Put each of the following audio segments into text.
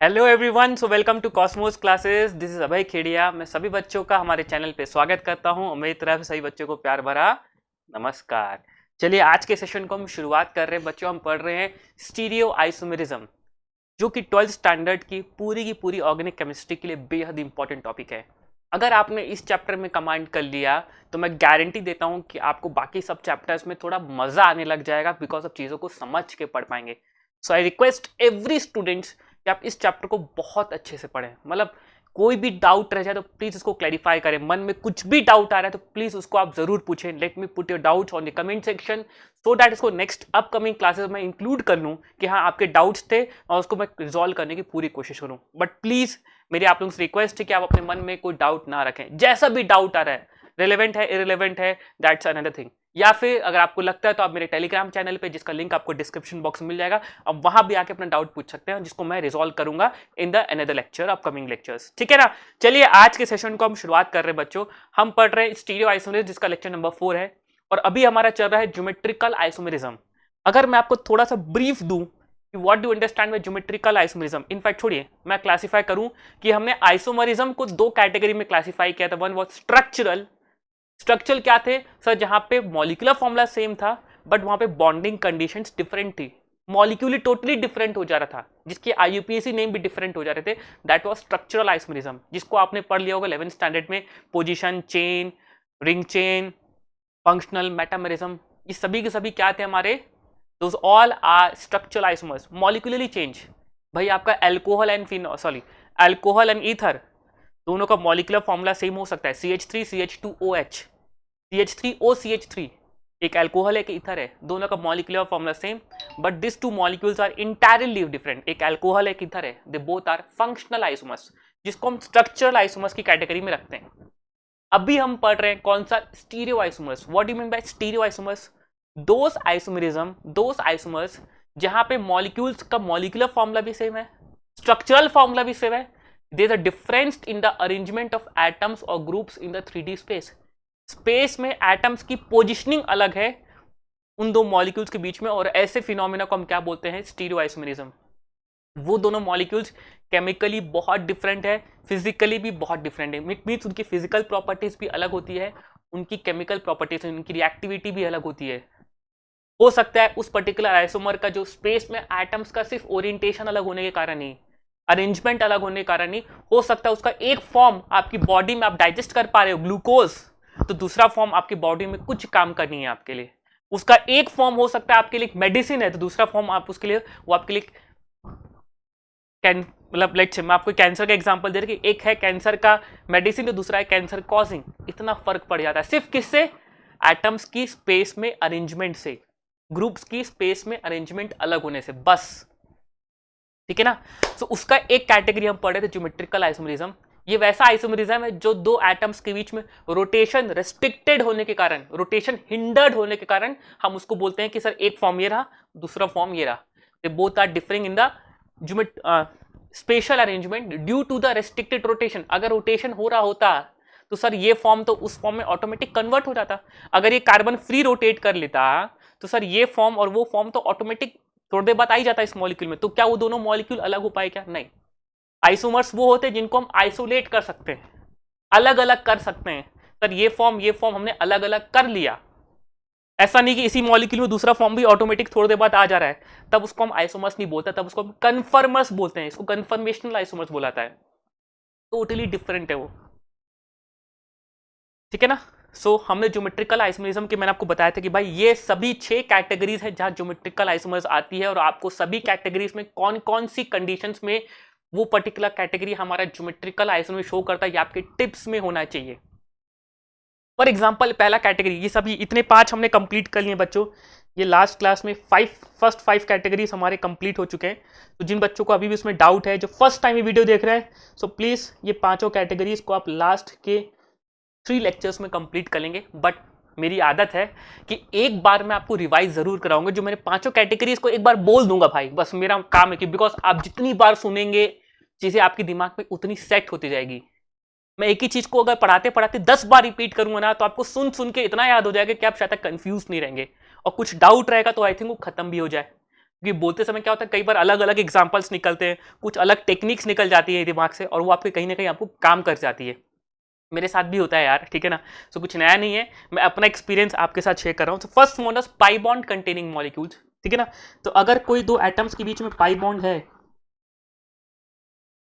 Hello everyone, so welcome to cosmos classes. This is Abhay Khedia. मैं सभी बच्चों का हमारे चैनल पे स्वागत करता हूं और मेरी तरफ से सभी बच्चों को प्यार भरा नमस्कार। चलिए आज के सेशन को हम शुरुआत कर रहे हैं। बच्चों हम पढ़ रहे हैं स्टीरियो आइसोमेरिज्म, जो कि 12th स्टैंडर्ड की पूरी ऑर्गेनिक केमिस्ट्री के लिए बेहद इंपॉर्टेंट टॉपिक है। अगर आपने इस चैप्टर में कमांड कर लिया तो मैं गारंटी देता हूं कि आपको बाकी सब चैप्टर्स में थोड़ा मजा आने लग जाएगा, बिकॉज आप चीज़ों को समझ के पढ़ पाएंगे। सो आई रिक्वेस्ट एवरी स्टूडेंट्स कि आप इस चैप्टर को बहुत अच्छे से पढ़ें। मतलब कोई भी डाउट रह जाए तो प्लीज इसको क्लैरिफाई करें। मन में कुछ भी डाउट आ रहा है तो प्लीज उसको आप जरूर पूछें। Let me put your doubts on the comment section so that इसको नेक्स्ट अपकमिंग क्लासेस में इंक्लूड कर लूं कि हाँ आपके डाउट्स थे और उसको मैं रिजॉल्व करने की पूरी कोशिश करूं। बट प्लीज मेरी आप लोगों से रिक्वेस्ट है कि आप अपने मन में कोई डाउट ना रखें। जैसा भी डाउट आ रहा है, रिलेवेंट है इरिलेवेंट है, दैट्स अनदर थिंग। या फिर अगर आपको लगता है तो आप मेरे टेलीग्राम चैनल पे, जिसका लिंक आपको डिस्क्रिप्शन बॉक्स में मिल जाएगा, अब वहां भी आके अपना डाउट पूछ सकते हैं, जिसको मैं रिजॉल्व करूंगा in the another lecture, upcoming lectures. ठीक है ना। चलिए आज के सेशन को हम शुरुआत कर रहे हैं बच्चों। हम पढ़ रहे हैं स्टीरियो आइसोमेरिज्म, जिसका लेक्चर नंबर 4 है और अभी हमारा चल रहा है ज्योमेट्रिकल आइसोमेरिज्म। अगर मैं आपको थोड़ा सा ब्रीफ दूं कि what do understand by geometrical isomerism, in fact छोड़िए मैं क्लासिफाई करूं कि हमने आइसोमेरिज्म को दो कैटेगरी में क्लासिफाई किया था। One was structural. स्ट्रक्चरल क्या थे सर? जहां पे मॉलिक्यूलर फॉर्मूला सेम था बट वहां पे बॉन्डिंग कंडीशंस डिफरेंट थी, मॉलिक्यूल टोटली डिफरेंट हो जा रहा था, जिसके आईयूपीएसी नेम भी डिफरेंट हो जा रहे थे। दैट वाज स्ट्रक्चरल आइसोमेरिज्म, जिसको आपने पढ़ लिया होगा 11th स्टैंडर्ड में। Position chain, ring chain, functional metamerism, ये सभी के सभी क्या थे हमारे? Those all are structural isomers, molecularly change. भाई आपका अल्कोहल एंड ईथर दोनों का मॉलिक्यूलर फॉर्मूला सेम हो सकता है, CH3 CH2OH, CH3OCH3। एक अल्कोहल है एक ईथर है, दोनों का molecular formula same, but this two molecules are entirely different. एक अल्कोहल एक ईथर है, they both are functional isomers, जिसको हम स्ट्रक्चरल आइसोमर्स की कैटेगरी में रखते हैं। अभी हम पढ़ रहे हैं कौन सा? Stereo isomers. What do you mean by stereo isomers? Those isomers जहां पे मॉलिक्यूल्स का मॉलिक्यूलर फॉर्मूला भी सेम है, स्ट्रक्चरल फॉर्मूला भी सेम है, there is a difference in the arrangement of atoms और groups in the 3D space. Space में atoms की पोजिशनिंग अलग है उन दो मॉलिक्यूल्स के बीच में, और ऐसे फिनोमिना को हम क्या बोलते हैं? Stereo isomerism. वो दोनों मॉलिक्यूल्स केमिकली बहुत डिफरेंट है, फिजिकली भी बहुत डिफरेंट है। मीन्स उनकी फिजिकल प्रॉपर्टीज भी अलग होती है, उनकी केमिकल प्रॉपर्टीज, उनकी रिएक्टिविटी भी अलग होती है। हो सकता है उस पर्टिकुलर आइसोमर का जो स्पेस में एटम्स का सिर्फ ओरिएंटेशन अलग होने के कारण ही, अरेंजमेंट अलग होने के कारण ही, हो सकता है उसका एक फॉर्म आपकी बॉडी में आप डाइजेस्ट कर पा रहे हो ग्लूकोज, तो दूसरा फॉर्म आपकी बॉडी में कुछ काम करनी है आपके लिए। उसका एक फॉर्म हो सकता है आपके लिए मेडिसिन है, तो दूसरा फॉर्म आप उसके लिए, वो आपके लिए मतलब लेट्स से मैं आपको कैंसर का एग्जांपल दे रहा कि एक है कैंसर का मेडिसिन तो दूसरा है कैंसर कॉजिंग। इतना फर्क पड़ जाता है सिर्फ किससे? एटम्स की स्पेस में अरेंजमेंट से, ग्रुप्स की स्पेस में अरेंजमेंट अलग होने से, बस। ठीक है ना। तो उसका एक कैटेगरी हम पढ़े थे ज्योमेट्रिकल आइसोमेरिज्म। ये वैसा आइसोमेरिज्म है जो दो एटम्स के बीच में रोटेशन रेस्ट्रिक्टेड होने के कारण, रोटेशन हिंडर्ड होने के कारण हम उसको बोलते हैं कि सर एक फॉर्म ये रहा, दूसरा फॉर्म ये रहा, they both are differing in the spatial arrangement due to the restricted rotation. अगर रोटेशन हो रहा होता तो सर ये फॉर्म तो उस फॉर्म में ऑटोमेटिक कन्वर्ट हो जाता। अगर ये कार्बन फ्री रोटेट कर लेता तो सर ये फॉर्म और वो फॉर्म तो ऑटोमेटिक थोड़ी देर बाद आ ही जाता है इस मॉलिक्यूल में। तो क्या वो दोनों मॉलिक्यूल अलग हो पाए? क्या नहीं। आइसोमर्स वो होते हैं जिनको हम आइसोलेट कर सकते हैं, अलग अलग कर सकते हैं। सर ये फॉर्म हमने अलग अलग कर लिया, ऐसा नहीं कि इसी मॉलिक्यूल में दूसरा फॉर्म भी ऑटोमेटिक थोड़ी देर बाद आ जा रहा है, तब उसको हम आइसोमर्स नहीं बोलते, तब उसको हम कन्फर्मर्स बोलते हैं। इसको कन्फर्मेशनल आइसोमर्स बोलाता है। टोटली डिफरेंट है वो। ठीक है ना। सो हमने ज्योमेट्रिकल आइसोमेरिज्म के मैंने आपको बताया था कि भाई ये सभी 6 कैटेगरीज है जहां ज्योमेट्रिकल आइसोमर्स आती है, और आपको सभी कैटेगरीज में कौन कौन सी कंडीशंस में वो पर्टिकुलर कैटेगरी हमारा ज्योमेट्रिकल आइसोमर शो करता है, ये आपके टिप्स में होना चाहिए। फॉर एग्जाम्पल पहला कैटेगरी, ये सभी इतने 5 हमने कंप्लीट कर लिए बच्चों। ये लास्ट क्लास में फर्स्ट 5 कैटेगरीज हमारे कंप्लीट हो चुके हैं। तो जिन बच्चों को अभी भी उसमें डाउट है, जो फर्स्ट टाइम ये वीडियो देख रहे हैं, सो प्लीज़ ये 5 कैटेगरीज को आप लास्ट के 3 लेक्चर्स में कंप्लीट कर लेंगे। बट मेरी आदत है कि एक बार मैं आपको रिवाइज जरूर कराऊंगा। जो मैंने 5 कैटेगरीज को एक बार बोल दूंगा भाई, बस मेरा काम है कि बिकॉज आप जितनी बार सुनेंगे चीजें आपके दिमाग में उतनी सेट होती जाएगी। मैं एक ही चीज को अगर पढ़ाते पढ़ाते 10 बार रिपीट करूंगा ना, तो आपको सुन सुन के इतना याद हो जाएगा कि आप शायद तक कंफ्यूज नहीं रहेंगे, और कुछ डाउट रहेगा तो आई थिंक वो खत्म भी हो जाए। क्योंकि बोलते समय क्या होता है, कई बार अलग अलग एग्जाम्पल्स निकलते हैं, कुछ अलग टेक्निक्स निकल जाती है दिमाग से, और वो आपके कहीं ना कहीं आपको काम कर जाती है। मेरे साथ भी होता है यार, ठीक है ना। सो कुछ नया नहीं है, मैं अपना एक्सपीरियंस आपके साथ शेयर कर रहा हूँ। तो first one is pi bond containing molecules, ठीक है ना। तो अगर कोई दो एटम्स के बीच में पाई बॉन्ड है,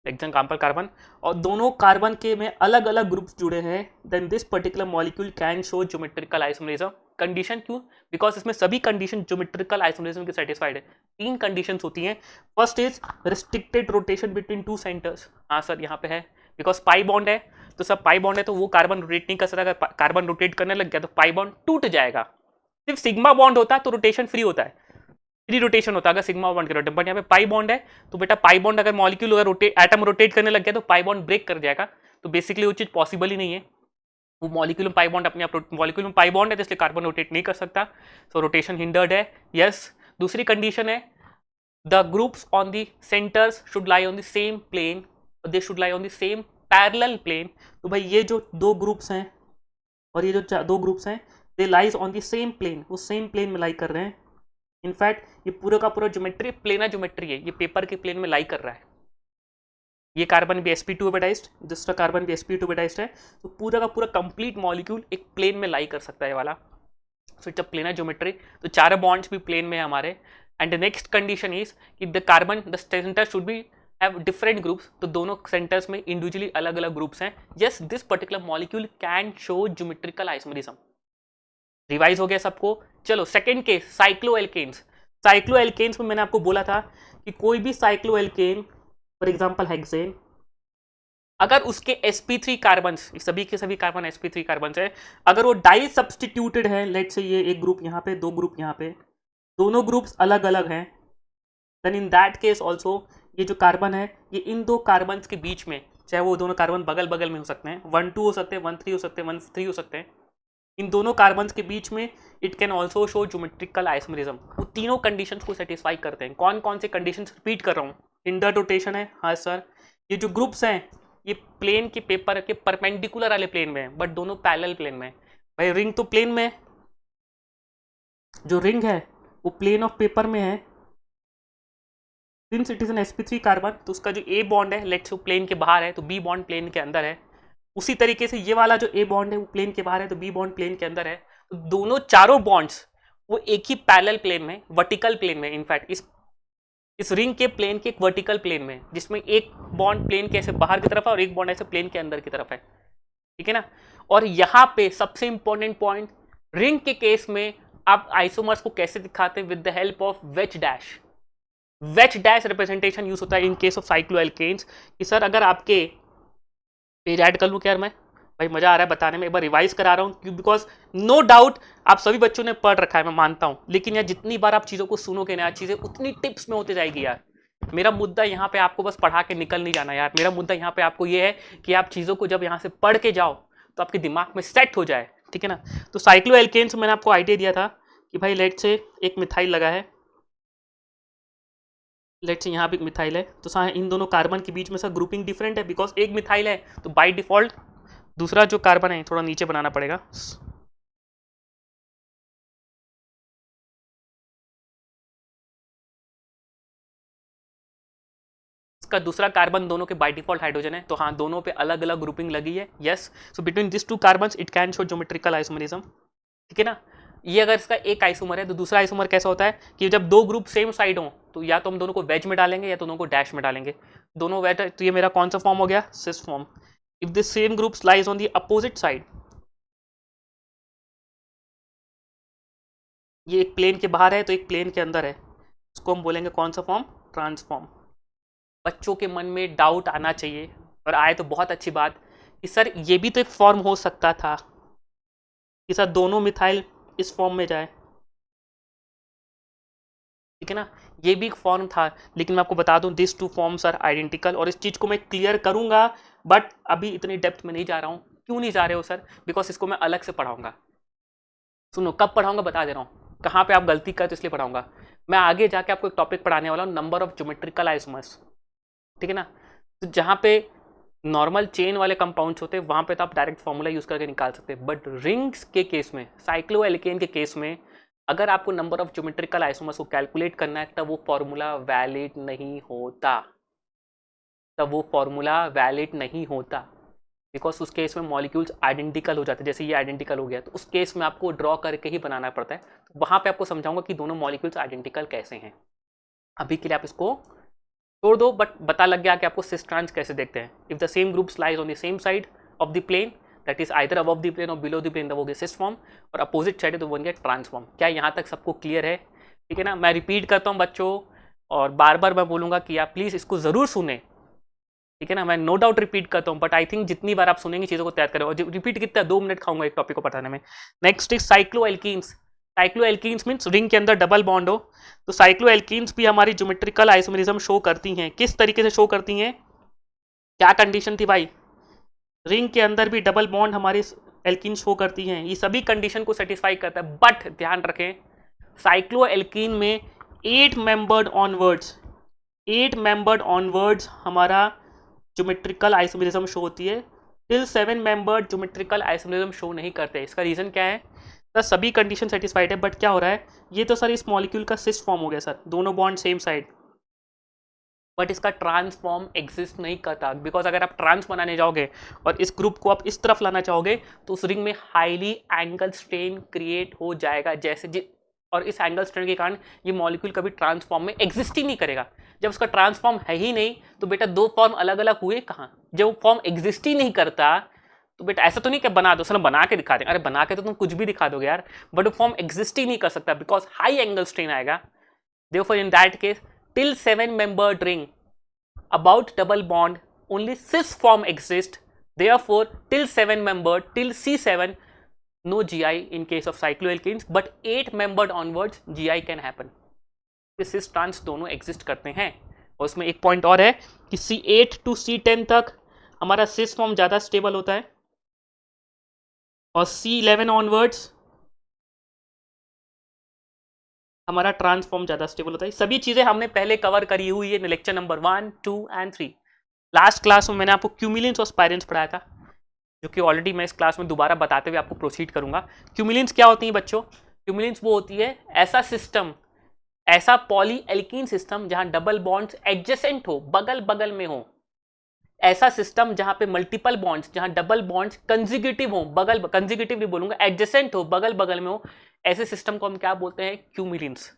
एग्जाम्पल कार्बन, और दोनों कार्बन के में अलग अलग ग्रुप्स जुड़े हैं, then this particular molecule can show geometrical isomerism. Condition क्यों? बिकॉज इसमें सभी कंडीशन ज्योमेट्रिकल आइसोमरिज्म की सेटिस्फाइड है। तीन कंडीशंस होती हैं। First is restricted rotation between two centres. हाँ सर, यहाँ पे है, बिकॉज पाई बॉन्ड है, तो सब पाई बॉन्ड है तो वो कार्बन रोटेट नहीं कर सकता। अगर कार्बन रोटेट करने लग गया तो पाई बॉन्ड टूट जाएगा। सिर्फ सिग्मा बॉन्ड होता है तो रोटेशन फ्री होता है, फ्री रोटेशन होता है अगर सिग्मा बॉन्ड के रोटेट। बट यहाँ पे पाई बॉन्ड है, तो बेटा पाई बॉन्ड अगर मॉलिक्यूल अगर एटम रोटेट करने लग गया तो पाई बॉन्ड ब्रेक कर जाएगा। तो बेसिकली वो चीज पॉसिबल ही नहीं है। वो मॉलिक्यूल में पाई बॉन्ड अपने आप, मॉलिक्यूल में पाई बॉन्ड है तो इसलिए कार्बन रोटेट नहीं कर सकता, सो रोटेशन हिंडर्ड है। यस। दूसरी कंडीशन है the groups on the centres should lie on the same plane, they should lie on the same parallel plane. तो भाई ये जो दो ग्रुप्स हैं और ये जो दो ग्रुप्स हैं, they lies on the same plane, वो सेम प्लेन में लाई कर रहे हैं। इनफैक्ट ये पूरा का पूरा ज्योमेट्री प्लेना ज्योमेट्री है, ये पेपर के प्लेन में लाई कर रहा है। ये कार्बन भी sp2 ऑर्बिटाइज्ड, दूसरा कार्बन भी sp2 ऑर्बिटाइज्ड है, तो पूरा का पूरा कंप्लीट मॉलिक्यूल एक प्लेन में लाई कर सकता है वाला। So it's a planar geometry, तो चारों बॉन्ड्स भी प्लेन में है हमारे। And the next condition is कि the carbon the center should be have different groups, तो दोनों सेंटर्स में इंडिविजुअली अलग अलग ग्रुप्स हैं। Yes, this particular molecule can show geometrical isomerism. Revise हो गया सबको। चलो सेकंड केस, साइक्लोएल्केन्स। साइक्लोएल्केन्स में मैंने आपको बोला था कि कोई भी साइक्लोएल्केन, फॉर एग्जांपल हेक्सेन, अगर उसके sp3 कार्बन, सभी के सभी कार्बन sp3 कार्बन है, अगर वो डाई सब्सटीट्यूटेड है, लेट से ये एक ग्रुप यहाँ पे, दो ग्रुप यहाँ पे, दोनों ग्रुप्स अलग अलग हैं, then in that case also ये जो कार्बन है ये इन दो कार्बन के बीच में, चाहे वो दोनों कार्बन बगल बगल में हो सकते हैं, 1 2 हो सकते हैं, 1 3 हो सकते हैं, 1 3 हो सकते हैं, इन दोनों कार्बन के बीच में it can also show geometrical isomerism. वो तीनों कंडीशंस को सेटिस्फाई करते हैं। कौन कौन से कंडीशंस, रिपीट कर रहा हूँ। हिंडर रोटेशन है, हाँ सर। ये जो ग्रुप्स हैं ये प्लेन के पेपर के परपेंडिकुलर वाले प्लेन में है, बट दोनों पैरेलल प्लेन में है। भाई रिंग तो प्लेन में है, जो रिंग है वो प्लेन ऑफ पेपर में है। Since it is N sp3 carbon, तो उसका जो ए बॉन्ड है लेट्स प्लेन के बाहर है, तो बी बॉन्ड प्लेन के अंदर है। उसी तरीके से ये वाला जो ए बॉन्ड है वो प्लेन के बाहर है, तो बी बॉन्ड प्लेन के अंदर है। तो दोनों चारों बॉन्ड्स वो एक ही पैरेलल प्लेन में, वर्टिकल प्लेन में, इनफैक्ट इस रिंग के प्लेन के एक वर्टिकल प्लेन में, जिसमें एक बॉन्ड प्लेन के ऐसे बाहर की तरफ है और एक बॉन्ड ऐसे प्लेन के अंदर की तरफ है, ठीक है ना। और यहाँ पे सबसे इंपॉर्टेंट पॉइंट, रिंग के केस में आप आइसोमर्स को कैसे दिखाते हैं, with the help of ways dash. Veg dash representation use होता है इन केस ऑफ साइक्लोएल्केन्स। कि सर अगर आपके पेज ऐड कर लूँ क्या यार मैं, भाई मजा आ रहा है बताने में, एक बार रिवाइज करा रहा हूँ बिकॉज नो डाउट आप सभी बच्चों ने पढ़ रखा है, मैं मानता हूँ, लेकिन यार जितनी बार आप चीज़ों को सुनोगे ना, चीज़ें उतनी टिप्स में होती जाएगी यार। मेरा मुद्दा यहाँ पे आपको बस पढ़ा के निकल नहीं जाना यार, मेरा मुद्दा यहाँ पे आपको ये है कि आप चीज़ों को जब यहाँ से पढ़ के जाओ तो आपके दिमाग में सेट हो जाए, ठीक है ना। तो साइक्लोएल्केन्स मैंने आपको आइडिया दिया था कि भाई लेट से एक मिथाइल लगा है, लेट्स यहाँ पे एक मिथाइल है, तो इन दोनों कार्बन के बीच में सर ग्रुपिंग डिफरेंट है, बिकॉज एक मिथाइल है तो बाय डिफॉल्ट दूसरा जो कार्बन है थोड़ा नीचे बनाना पड़ेगा, इसका दूसरा कार्बन दोनों के बाय डिफॉल्ट हाइड्रोजन है, तो हाँ दोनों पे अलग अलग ग्रुपिंग लगी है। Yes, so between this two carbon it can show geometrical isomerism, ठीक है ना। ये अगर इसका एक आइसोमर है तो दूसरा आइसोमर कैसा होता है कि जब दो ग्रुप सेम साइड हो तो या तो हम दोनों को वेज में डालेंगे या तो दोनों को डैश में डालेंगे, दोनों वेज, तो ये मेरा कौन सा फॉर्म हो गया, cis form. If the same groups lies on the opposite side, ये एक प्लेन के बाहर है तो एक प्लेन के अंदर है, इसको हम बोलेंगे कौन सा फॉर्म, ट्रांसफॉर्म। बच्चों के मन में डाउट आना चाहिए, और आए तो बहुत अच्छी बात कि सर ये भी तो एक फॉर्म हो सकता था कि सर दोनों मिथाइल इस फॉर्म में जाए, ठीक है ना, ये भी एक फॉर्म था। लेकिन मैं आपको बता दूं this two forms are identical, और इस चीज़ को मैं क्लियर करूंगा, बट अभी इतनी डेप्थ में नहीं जा रहा हूँ। क्यों नहीं जा रहे हो सर, बिकॉज इसको मैं अलग से पढ़ाऊंगा। सुनो कब पढ़ाऊंगा बता दे रहा हूँ, कहाँ पे आप गलती करते इसलिए पढ़ाऊंगा। मैं आगे जाके आपको एक टॉपिक पढ़ाने वाला हूँ, नंबर ऑफ ज्योमेट्रिकल आइसोमर्स, ठीक है ना। तो जहाँ पे नॉर्मल चेन वाले कंपाउंड्स होते हैं वहाँ पे तो आप डायरेक्ट फॉर्मूला यूज करके निकाल सकते हैं, बट रिंग्स के केस में, साइक्लोएल्केन के केस में अगर आपको नंबर ऑफ ज्योमेट्रिकल आइसोमर्स को कैलकुलेट करना है तब वो फॉर्मूला वैलिड नहीं होता, बिकॉज उस केस में मॉलिक्यूल्स आइडेंटिकल हो जाते हैं, जैसे ये आइडेंटिकल हो गया तो उस केस में आपको ड्रॉ करके ही बनाना पड़ता है। तो वहां पे आपको समझाऊंगा कि दोनों मॉलिक्यूल्स आइडेंटिकल कैसे हैं। अभी के लिए आप इसको छोड़ दो, बट पता लग गया कि आपको सिस ट्रांस कैसे देखते हैं। If the same groups lies on the same side of the plane, that is either above the plane और बिलो द प्लेन, तब वो गया सिस फॉर्म, और अपोजिट साइड है तो बन गया ट्रांसफॉर्म। क्या यहाँ तक सबको क्लियर है? ठीक है ना। मैं रिपीट करता हूँ बच्चों, और बार बार मैं बोलूंगा कि आप प्लीज इसको जरूर सुने, ठीक है ना। मैं नो डाउट रिपीट करता हूँ, बट आई थिंक जितनी बार आप सुनेंगे चीज़ों को तैयार करें। और रिपीट कितना 2 मिनट खाऊंगा एक टॉपिक को बताने में। Next is cycloalkenes. Cycloalkenes means ring के अंदर डबल बॉन्ड हो। तो साइक्लोएल्कीन्स भी हमारी ज्योमेट्रिकल आइसोमेरिज्म शो करती हैं। किस तरीके से शो करती हैं? क्या कंडीशन थी भाई? रिंग के अंदर भी डबल बॉन्ड हमारी एल्कीन शो करती हैं। ये सभी कंडीशन को सेटिस्फाई करता है, बट ध्यान रखें साइक्लोएल्कीन में 8 मेंबर्ड ऑनवर्ड्स हमारा ज्योमेट्रिकल आइसोमेरिज्म शो होती है। Till 7 membered geometrical isomerism show नहीं करते। इसका रीजन क्या है? सर सभी कंडीशन सेटिस्फाइड है, बट क्या हो रहा है, ये तो सर इस मॉलिक्यूल का सिस फॉर्म हो गया सर, दोनों बॉन्ड सेम साइड, बट इसका ट्रांसफॉर्म एग्जिस्ट नहीं करता। बिकॉज अगर आप ट्रांस बनाने जाओगे और इस ग्रुप को आप इस तरफ लाना चाहोगे तो उस रिंग में हाईली एंगल स्ट्रेन क्रिएट हो जाएगा, और इस एंगल स्ट्रेन के कारण ये मॉलिक्यूल कभी ट्रांसफॉर्म में एग्जिस्ट ही नहीं करेगा। जब उसका ट्रांसफॉर्म है ही नहीं तो बेटा दो फॉर्म अलग अलग हुए कहाँ? जब फॉर्म एग्जिस्ट ही नहीं करता तो बेटा ऐसा तो नहीं कि बना दो, सर बना के दिखा दें। अरे बना के तो तुम कुछ भी दिखा दोगे यार, बट वो फॉर्म एग्जिस्ट ही नहीं कर सकता बिकॉज हाई एंगल स्ट्रेन आएगा। Therefore, in that case, till 7-membered ring about double bond, only cis form exists. Therefore, till 7-membered, till C7, no GI in case of cycloalkenes, but 8-membered onwards GI can happen. cis trans दोनों exist करते हैं। और उसमें एक point और है कि C8 to C10 तक हमारा cis फॉर्म ज्यादा स्टेबल होता है, और C11 ऑनवर्ड्स हमारा ट्रांसफॉर्म ज्यादा स्टेबल होता है। सभी चीजें हमने पहले कवर करी हुई है lecture number 1, 2 and 3। Last class में मैंने आपको क्यूमिलेंस और स्पाइरेंस पढ़ाया था, जो कि ऑलरेडी मैं इस क्लास में दोबारा बताते हुए आपको प्रोसीड करूंगा। क्यूमिलेंस क्या होती है बच्चों? क्यूमिलेंस वो होती है ऐसा सिस्टम, ऐसा पॉली एल्कीन सिस्टम जहां डबल बॉन्ड्स एडजेसेंट हो, बगल बगल में हो। ऐसा सिस्टम जहां पे मल्टीपल बॉन्ड्स, जहां डबल बॉन्ड्स कंजिक्यूटिव हो, कंजिक्यूटिव नहीं बोलूंगा, एडजेसेंट हो, बगल बगल में हो, ऐसे सिस्टम को हम क्या बोलते हैं? क्यूमिलेंस।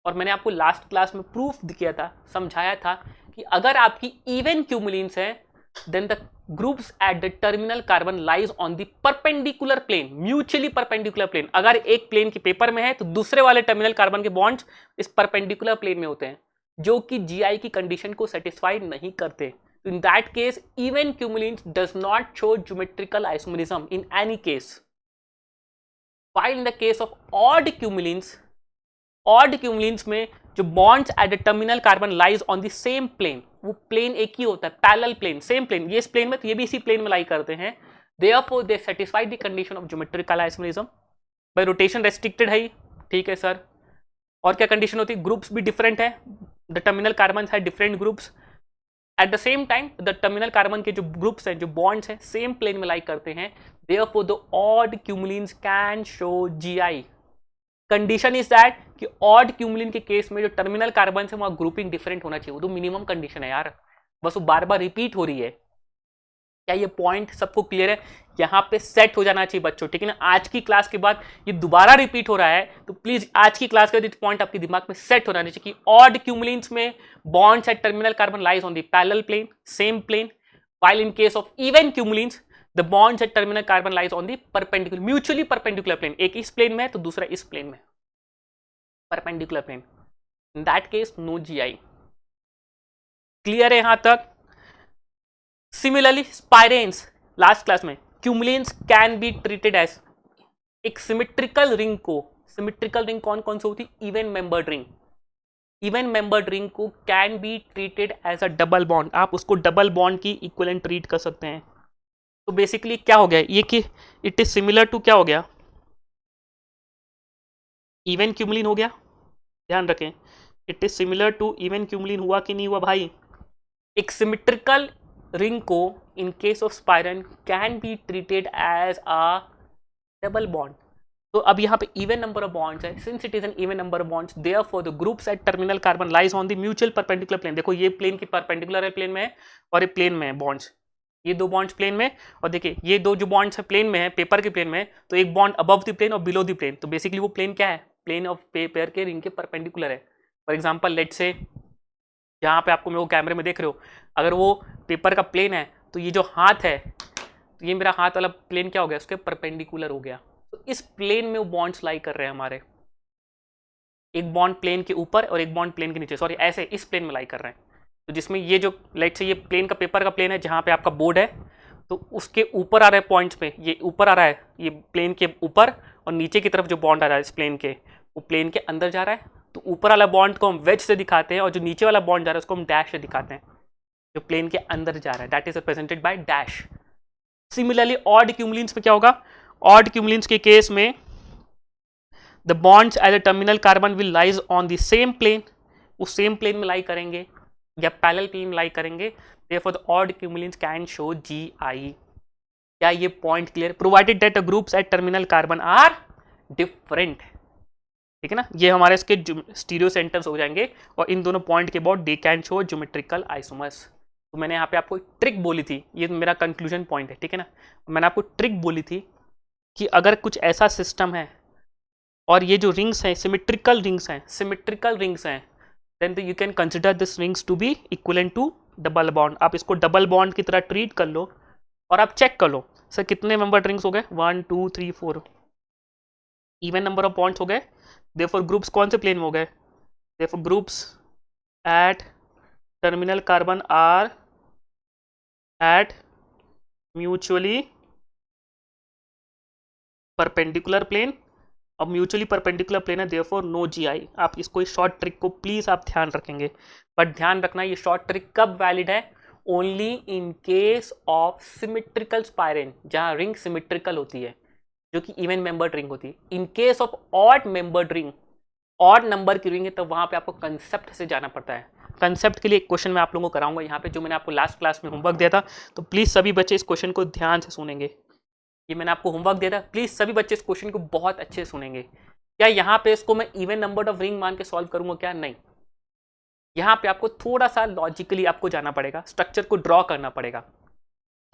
और मैंने आपको लास्ट क्लास में प्रूफ किया था, समझाया था कि अगर आपकी इवन क्यूमुलेंस है then the groups at the terminal carbon lies on the perpendicular plane, mutually perpendicular plane. अगर एक प्लेन के पेपर में है तो दूसरे वाले टर्मिनल कार्बन के बॉन्ड्स इस परपेंडिकुलर प्लेन में होते हैं, जो कि जीआई की कंडीशन को सेटिस्फाई नहीं करते। In that case even cumulenes does not show geometrical isomerism in any case. while in the case of odd cumulenes में जो bonds at the terminal carbon lies on the same plane, वो plane एक ही होता है, parallel plane, same plane, ये इस plane में तो ये भी इसी प्लेन में लाई करते हैं। Therefore they satisfy the condition of geometrical isomerism. Bye rotation restricted है, ठीक है सर। और क्या कंडीशन होती है? ग्रुप्स भी डिफरेंट है, द टर्मिनल कार्बन है different groups. At the same time the terminal carbon के जो ग्रुप्स हैं, जो बॉन्ड्स हैं, सेम प्लेन में लाई करते हैं। Therefore the odd cumulenes can show GI. Condition is that कि ऑड क्यूमुलिन के केस में जो टर्मिनल कार्बन है वहां ग्रुपिंग डिफरेंट होना चाहिए। वो तो मिनिमम कंडीशन है यार, बस वो बार बार रिपीट हो रही है। क्या ये पॉइंट सबको क्लियर है? यहाँ पे सेट हो जाना चाहिए बच्चों, ठीक है ना। आज की क्लास के बाद ये दोबारा रिपीट हो रहा है तो प्लीज आज की क्लास का पॉइंट आपके दिमाग में सेट होना चाहिए कि ऑड क्यूमुलेंस में bonds at terminal carbon lies on the parallel plane, same plane, while in case of even cumulines the bonds at terminal carbon lies on the perpendicular, mutually perpendicular plane। एक इस plane में है तो दूसरा इस plane में, perpendicular plane। in that case no GI। Clear है यहां तक? सिमिलरली स्पाइरेंस, लास्ट क्लास में cumulenes can be treated as एक सिमेट्रिकल रिंग को, सिमेट्रिकल रिंग कौन कौन सी होती? Even membered ring. Even membered ring को can be treated as a double bond, आप उसको डबल बॉन्ड की इक्विवेलेंट ट्रीट कर सकते हैं। तो बेसिकली क्या हो गया ये कि इट इज सिमिलर टू क्या हो गया? इवन क्यूमुलिन हो गया। ध्यान रखें, it is similar to even cumulene हुआ कि नहीं हुआ भाई? एक सिमेट्रिकल रिंग को in case of spirane can be treated as a double bond. तो अब यहाँ पे इवन नंबर ऑफ बॉन्ड्स है, since it is an even number of bonds therefore the groups at terminal carbon lies on the mutual perpendicular plane. देखो ये plane की perpendicular है, plane में है, और ये प्लेन में है बॉन्ड्स, ये दो बॉन्ड्स प्लेन में, और देखिए ये दो जो बॉन्ड्स है प्लेन में है, पेपर के प्लेन में, तो एक बॉन्ड अबव द प्लेन और बिलो द प्लेन, तो बेसिकली वो प्लेन क्या है, प्लेन ऑफ पेपर के रिंग के परपेंडिकुलर है। फॉर एग्जाम्पल लेट से यहाँ पे आपको मेरे को कैमरे में देख रहे हो, अगर वो पेपर का प्लेन है तो ये जो हाथ है, तो ये मेरा हाथ वाला प्लेन क्या हो गया, उसके परपेंडिकुलर हो गया। तो इस प्लेन में वो बॉन्ड्स लाई कर रहे हैं हमारे, एक बॉन्ड प्लेन के ऊपर और एक बॉन्ड प्लेन के नीचे, सॉरी ऐसे इस प्लेन में लाई कर रहे हैं। तो जिसमें ये जो लाइट से ये प्लेन का पेपर का प्लेन है जहाँ पे आपका बोर्ड है, तो उसके ऊपर आ रहा है पॉइंट्स पे, ये ऊपर आ रहा है, ये प्लेन के ऊपर, और नीचे की तरफ जो बॉन्ड आ रहा है इस प्लेन के, वो प्लेन के अंदर जा रहा है। तो ऊपर वाला बॉन्ड को हम वेज से दिखाते हैं, और जो नीचे वाला बॉन्ड जा रहा है उसको हम डैश से दिखाते हैं, जो प्लेन के अंदर जा रहा है, that is represented by dash. Similarly odd cumulenes में क्या होगा, ऑड क्यूमुलेंस के केस में the bonds at the terminal carbon will lies on the same plane, उस सेम प्लेन में लाई करेंगे या पैरेलल प्लेन में लाई करेंगे, therefore the odd cumulants can show GI। क्या ये point clear, provided that the groups at terminal carbon are different, ठीक है ना, ये हमारे इसके स्टीरियो सेंटर्स हो जाएंगे, और इन दोनों पॉइंट के बाद they can show geometrical isomers. तो मैंने यहाँ पे आपको ट्रिक बोली थी, ये मेरा कंक्लूजन पॉइंट है, ठीक है ना, मैंने आपको ट्रिक बोली थी कि अगर कुछ ऐसा सिस्टम है और ये जो रिंग्स हैं सिमेट्रिकल रिंग्स हैं, सिमेट्रिकल रिंग्स हैं, then you can consider this rings to be equivalent to double bond. आप इसको डबल बॉन्ड की तरह ट्रीट कर लो, और आप चेक कर लो सर कितने मेंबर रिंग्स हो गए, 1 2 3 4, इवन नंबर ऑफ बॉन्ड्स हो गए। देयरफॉर ग्रुप्स कौन से प्लेन में हो गए, therefore groups at terminal carbon are at mutually perpendicular plane, अब म्यूचुअली परपेंडिकुलर प्लेन है, देयरफॉर नो जीआई। आप इसको इस शॉर्ट ट्रिक को प्लीज आप ध्यान रखेंगे, बट ध्यान रखना ये शॉर्ट ट्रिक कब वैलिड है, only in case of symmetrical spirane, जहां रिंग सिमेट्रिकल होती है, जो कि इवन मेंबर्ड रिंग होती है। इन case of odd membered ring, odd number की रिंग है, तो वहां पे आपको कंसेप्ट से जाना पड़ता है। कंसेप्ट के लिए एक क्वेश्चन मैं आप लोगों को कराऊंगा यहाँ पे, जो मैंने आपको लास्ट क्लास में होमवर्क दिया था, तो प्लीज सभी बच्चे इस क्वेश्चन को ध्यान से सुनेंगे। ये मैंने आपको होमवर्क दिया था, प्लीज सभी बच्चे इस क्वेश्चन को बहुत अच्छे से सुनेंगे। क्या यहाँ पे इसको मैं इवन नंबर ऑफ रिंग मान के सॉल्व करूंगा, क्या नहीं, यहाँ पे आपको थोड़ा सा लॉजिकली आपको जाना पड़ेगा, स्ट्रक्चर को ड्रॉ करना पड़ेगा।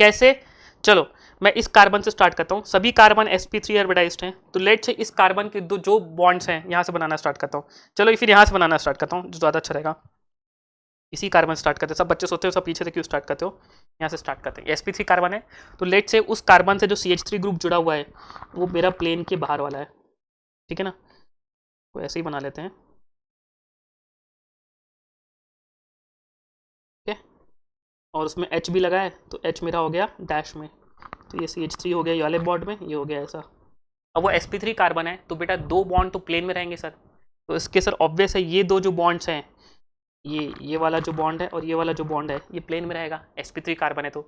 कैसे, चलो मैं इस कार्बन से स्टार्ट करता हूँ, सभी कार्बन sp3 ऑर्बिटाइज्ड हैं, तो लेट से इस कार्बन के दो जो बॉन्ड्स हैं यहाँ से बनाना स्टार्ट करता हूँ। चलो फिर यहाँ से बनाना स्टार्ट करता हूँ, जो ज़्यादा अच्छा रहेगा, इसी कार्बन स्टार्ट करते हैं। सब बच्चे सोचते हो सब पीछे से क्यों स्टार्ट करते हो, यहाँ से स्टार्ट करते हैं। sp3 कार्बन है, तो लेट से उस कार्बन से जो CH3 ग्रुप जुड़ा हुआ है वो मेरा प्लेन के बाहर वाला है, ठीक है ना, तो ऐसे ही बना लेते हैं, ठीक है, और उसमें H भी लगा है, तो H मेरा हो गया डैश में, तो ये CH3 हो गया ये वाले बॉन्ड में, ये हो गया ऐसा। अब वो sp3 कार्बन है, तो बेटा दो बॉन्ड तो प्लेन में रहेंगे सर, तो इसके सर ऑब्वियस है ये दो जो बॉन्ड्स हैं, ये वाला जो बॉन्ड है और ये वाला जो बॉन्ड है, ये प्लेन में रहेगा, sp3 कार्बन है, तो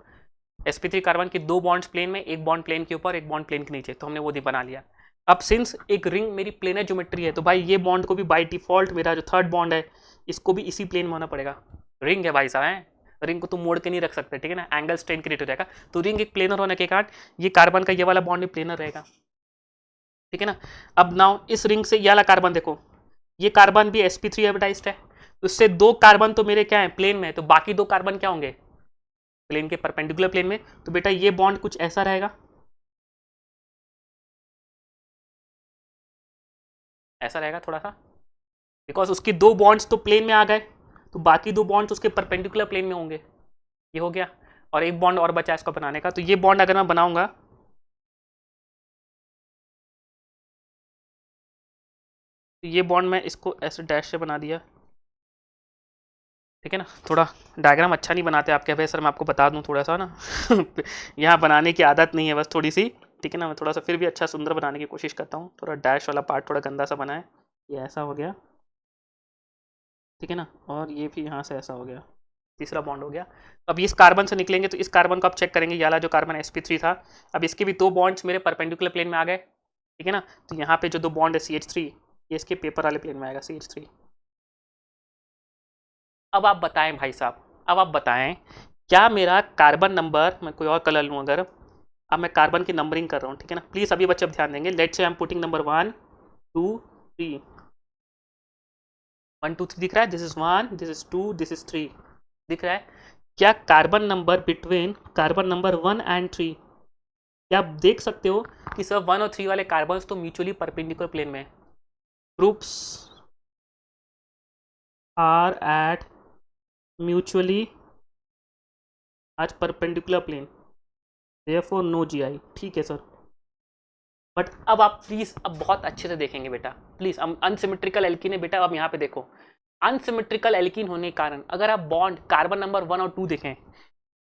sp3 कार्बन के दो बॉन्ड्स प्लेन में, एक बॉन्ड प्लेन के ऊपर एक बॉन्ड प्लेन के नीचे, तो हमने वो भी बना लिया। अब सिंस एक रिंग मेरी प्लेनर ज्योमेट्री है, तो भाई ये बॉन्ड को भी बाय डिफॉल्ट मेरा जो थर्ड बॉन्ड है इसको भी इसी प्लेन में होना पड़ेगा। रिंग है भाई साहब, है रिंग को तुम मोड़ के नहीं रख सकते, ठीक है ना, एंगल स्ट्रेन क्रिएट हो जाएगा। तो रिंग एक प्लेनर होने के कारण ये कार्बन का ये वाला बॉन्ड भी प्लेनर रहेगा, ठीक है ना। अब नाउ इस रिंग से ये वाला कार्बन देखो, ये कार्बन भी sp3 ऑर्बिटाइज्ड है, तो इससे दो कार्बन तो मेरे क्या है प्लेन में, तो बाकी दो कार्बन क्या होंगे प्लेन के परपेंडिकुलर प्लेन में, तो बेटा ये बॉन्ड कुछ ऐसा रहेगा, ऐसा रहेगा थोड़ा सा, बिकॉज उसकी दो बॉन्ड्स तो प्लेन में आ गए, तो बाकी दो बॉन्ड्स उसके परपेंडिकुलर प्लेन में होंगे, ये हो गया, और एक बॉन्ड और बचा इसको बनाने का। तो ये बॉन्ड अगर मैं बनाऊंगा, तो ये बॉन्ड मैं इसको ऐसे डैश से बना दिया, ठीक है ना। थोड़ा डायग्राम अच्छा नहीं बनाते आप, क्या भाई सर मैं आपको बता दूं थोड़ा सा ना यहाँ बनाने की आदत नहीं है बस थोड़ी सी, ठीक है ना, मैं थोड़ा सा फिर भी अच्छा सुंदर बनाने की कोशिश करता हूँ। थोड़ा डैश वाला पार्ट थोड़ा गंदा सा बना है, ये ऐसा हो गया, ठीक है ना, और ये भी यहाँ से ऐसा हो गया, तीसरा बॉन्ड हो गया। अब इस कार्बन से निकलेंगे, तो इस कार्बन को आप चेक करेंगे, ये वाला जो कार्बन sp3 था, अब इसके भी दो बॉन्ड्स मेरे परपेंडिकुलर प्लेन में आ गए, ठीक है ना, तो यहाँ पे जो दो बॉन्ड है CH3, ये इसके पेपर वाले प्लेन में आएगा CH3। अब आप बताएं भाई साहब, अब आप बताएं क्या मेरा कार्बन नंबर, मैं कोई और कलर लूँ अगर, अब मैं कार्बन की नंबरिंग कर रहा हूँ, ठीक है ना। प्लीज अभी बच्चे अब ध्यान देंगे। Let's say I am putting number 1 2 3, 1 2 3 दिख रहा है। This is 1, this is 2, this is 3 दिख रहा है। क्या carbon number between carbon number 1 and 3, क्या आप देख सकते हो कि सर 1 और 3 वाले कार्बन्स तो म्यूचुअली परपेंडिकुलर प्लेन में, ग्रुप्स आर एट म्यूचुअली आज perpendicular plane, therefore no GI. ठीक है सर, बट अब आप प्लीज अब बहुत अच्छे से देखेंगे बेटा, प्लीज। हम अनसिमेट्रिकल एल्कीन है बेटा, अब यहाँ पे देखो अनसिमेट्रिकल एल्कीन होने के कारण अगर आप बॉन्ड कार्बन नंबर 1 और 2 देखें,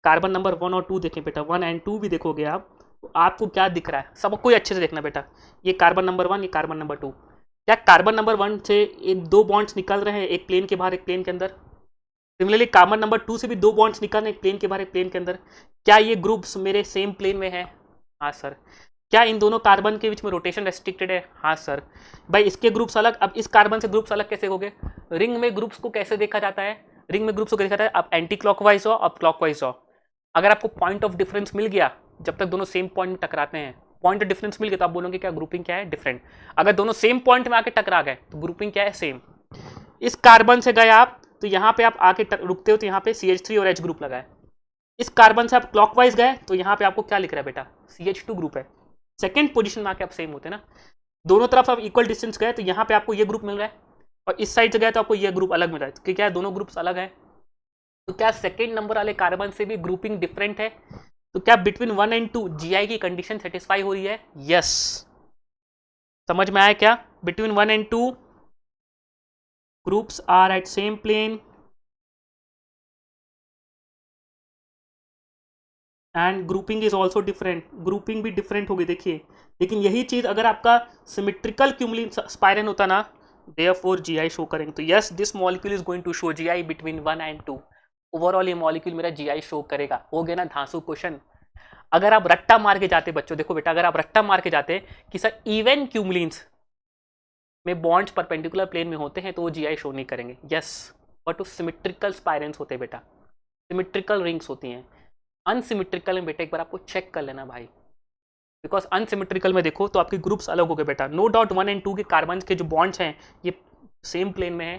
कार्बन नंबर 1 और 2 देखें बेटा, 1 एंड 2 भी देखोगे आप, तो आपको क्या दिख रहा है, सब कोई अच्छे से देखना बेटा। ये कार्बन नंबर 1, ये कार्बन नंबर 2, क्या कार्बन नंबर 1 से एक दो बॉन्ड्स निकल रहे हैं, एक प्लेन के बाहर एक प्लेन के अंदर। सिमिलरली कार्बन नंबर 2 से भी दो बॉन्ड्स निकल रहे हैं, एक प्लेन के बाहर एक प्लेन के अंदर। क्या ये ग्रुप्स मेरे सेम प्लेन में है? हाँ सर। क्या इन दोनों कार्बन के बीच में रोटेशन रेस्ट्रिक्टेड है? हाँ सर। भाई इसके ग्रुप्स अलग, अब इस कार्बन से ग्रुप्स अलग कैसे हो गए? रिंग में ग्रुप्स को कैसे देखा जाता है? रिंग में ग्रुप्स को देखा जाता है अब एंटी क्लॉकवाइज हो अब क्लॉकवाइज हो। अगर आपको पॉइंट ऑफ डिफरेंस मिल गया, जब तक दोनों सेम पॉइंट में टकराते हैं, पॉइंट ऑफ डिफरेंस मिल गया तो आप बोलोगे क्या ग्रुपिंग क्या है? डिफरेंट। अगर दोनों सेम पॉइंट में आके टकरा गए तो ग्रुपिंग क्या है? सेम। इस कार्बन से गए आप तो यहाँ पे आप आके रुकते हो तो यहाँ पे CH3 और H ग्रुप लगा है। इस कार्बन से आप क्लॉकवाइज गए तो यहाँ पे आपको क्या लिख रहा है बेटा? CH2 ग्रुप है। सेकेंड पोजीशन में आके आप सेम होते हैं ना, दोनों तरफ आप इक्वल डिस्टेंस गए तो यहाँ पे आपको ये ग्रुप मिल रहा है, और इस साइड से गए तो आपको ये ग्रुप अलग मिल रहा है, क्योंकि क्या है दोनों ग्रुप्स अलग है। तो क्या सेकेंड नंबर वाले कार्बन से भी ग्रुपिंग डिफरेंट है? तो क्या बिटवीन 1 एंड 2 जीआई की कंडीशन सेटिस्फाई हो रही है? यस। समझ में आया क्या? Between 1 and 2 groups are at same plane and grouping is also different, grouping भी डिफरेंट होगी देखिए। लेकिन यही चीज अगर आपका सिमेट्रिकल क्यूमुलिन स्पाइरन होता ना, देयरफॉर जीआई शो करेंगे। तो yes this molecule is going to show GI between 1 and 2। Overall ये मॉलिक्यूल मेरा जीआई शो करेगा। हो गया ना धांसू क्वेश्चन। अगर आप रट्टा मार के जाते बच्चों, देखो बेटा, अगर आप रट्टा मार के जाते कि सर इवन क्यूमुलिन्स में बॉन्ड्स परपेंडिकुलर प्लेन में होते हैं तो वो जीआई शो नहीं करेंगे, यस। बट वो सिमेट्रिकल स्पाइरेंस होते हैं बेटा, सिमेट्रिकल रिंग्स होती हैं। अनसिमेट्रिकल में बेटा एक बार आपको चेक कर लेना भाई, बिकॉज अनसिमेट्रिकल में देखो तो आपके ग्रुप्स अलग हो गए बेटा। नो डाउट 1 एंड 2 के कार्बन के जो बॉन्ड्स हैं ये सेम प्लेन में है,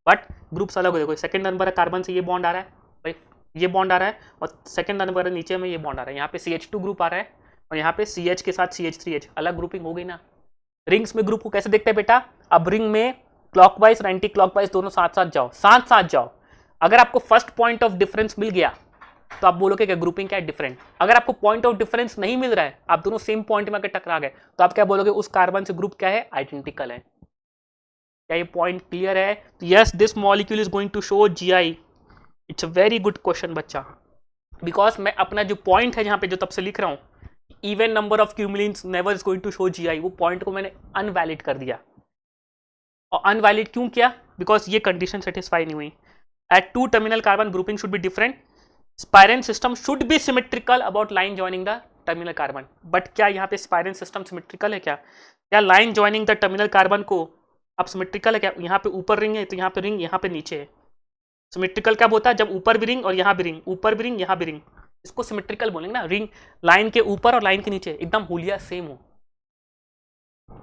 बट ग्रुप्स अलग हो। देखो सेकंड नंबर है कार्बन से ये बॉन्ड आ रहा है भाई, ये बॉन्ड आ रहा है, और सेकंड नंबर है नीचे में ये बॉन्ड आ रहा है। यहाँ पे CH2 ग्रुप आ रहा है और यहाँ पे CH के साथ CH3H, अलग ग्रुपिंग हो गई ना। रिंग्स में ग्रुप को कैसे देखते हैं बेटा? अब रिंग में क्लॉकवाइज और एंटी क्लॉकवाइज दोनों साथ साथ जाओ, साथ साथ जाओ। अगर आपको फर्स्ट पॉइंट ऑफ डिफरेंस मिल गया तो आप बोलोगे कि ग्रुपिंग क्या है? डिफरेंट। अगर आपको पॉइंट ऑफ डिफरेंस नहीं मिल रहा है, आप दोनों सेम पॉइंट में आकर टकरा गए, तो आप क्या बोलोगे? उस कार्बन से ग्रुप क्या है? आइडेंटिकल है। क्या ये पॉइंट क्लियर है? तो yes this molecule is going to show GI. It's a very good question बच्चा, बिकॉज मैं अपना जो पॉइंट है जहां पे जो तब से लिख रहा हूं even number of cumulenes never is going to show GI, वो पॉइंट को मैंने अनवैलिड कर दिया। और अनवैलिड क्यों किया? बिकॉज ये कंडीशन सेटिस्फाई नहीं हुई। At 2 terminal carbon grouping should be different, spirane system should be symmetrical about line joining the terminal carbon. But क्या यहाँ पे स्पाइरन सिस्टम सिमेट्रिकल है? क्या line joining the terminal carbon को अब सिमेट्रिकल है क्या? यहाँ पे ऊपर रिंग है तो यहाँ पे रिंग, यहाँ पे नीचे है। सिमेट्रिकल कब होता है? जब ऊपर भी रिंग और यहाँ भी रिंग, ऊपर भी रिंग यहाँ भी रिंग, इसको सिमेट्रिकल बोलेंगे ना। रिंग लाइन के ऊपर और लाइन के नीचे एकदम हुलिया सेम हो,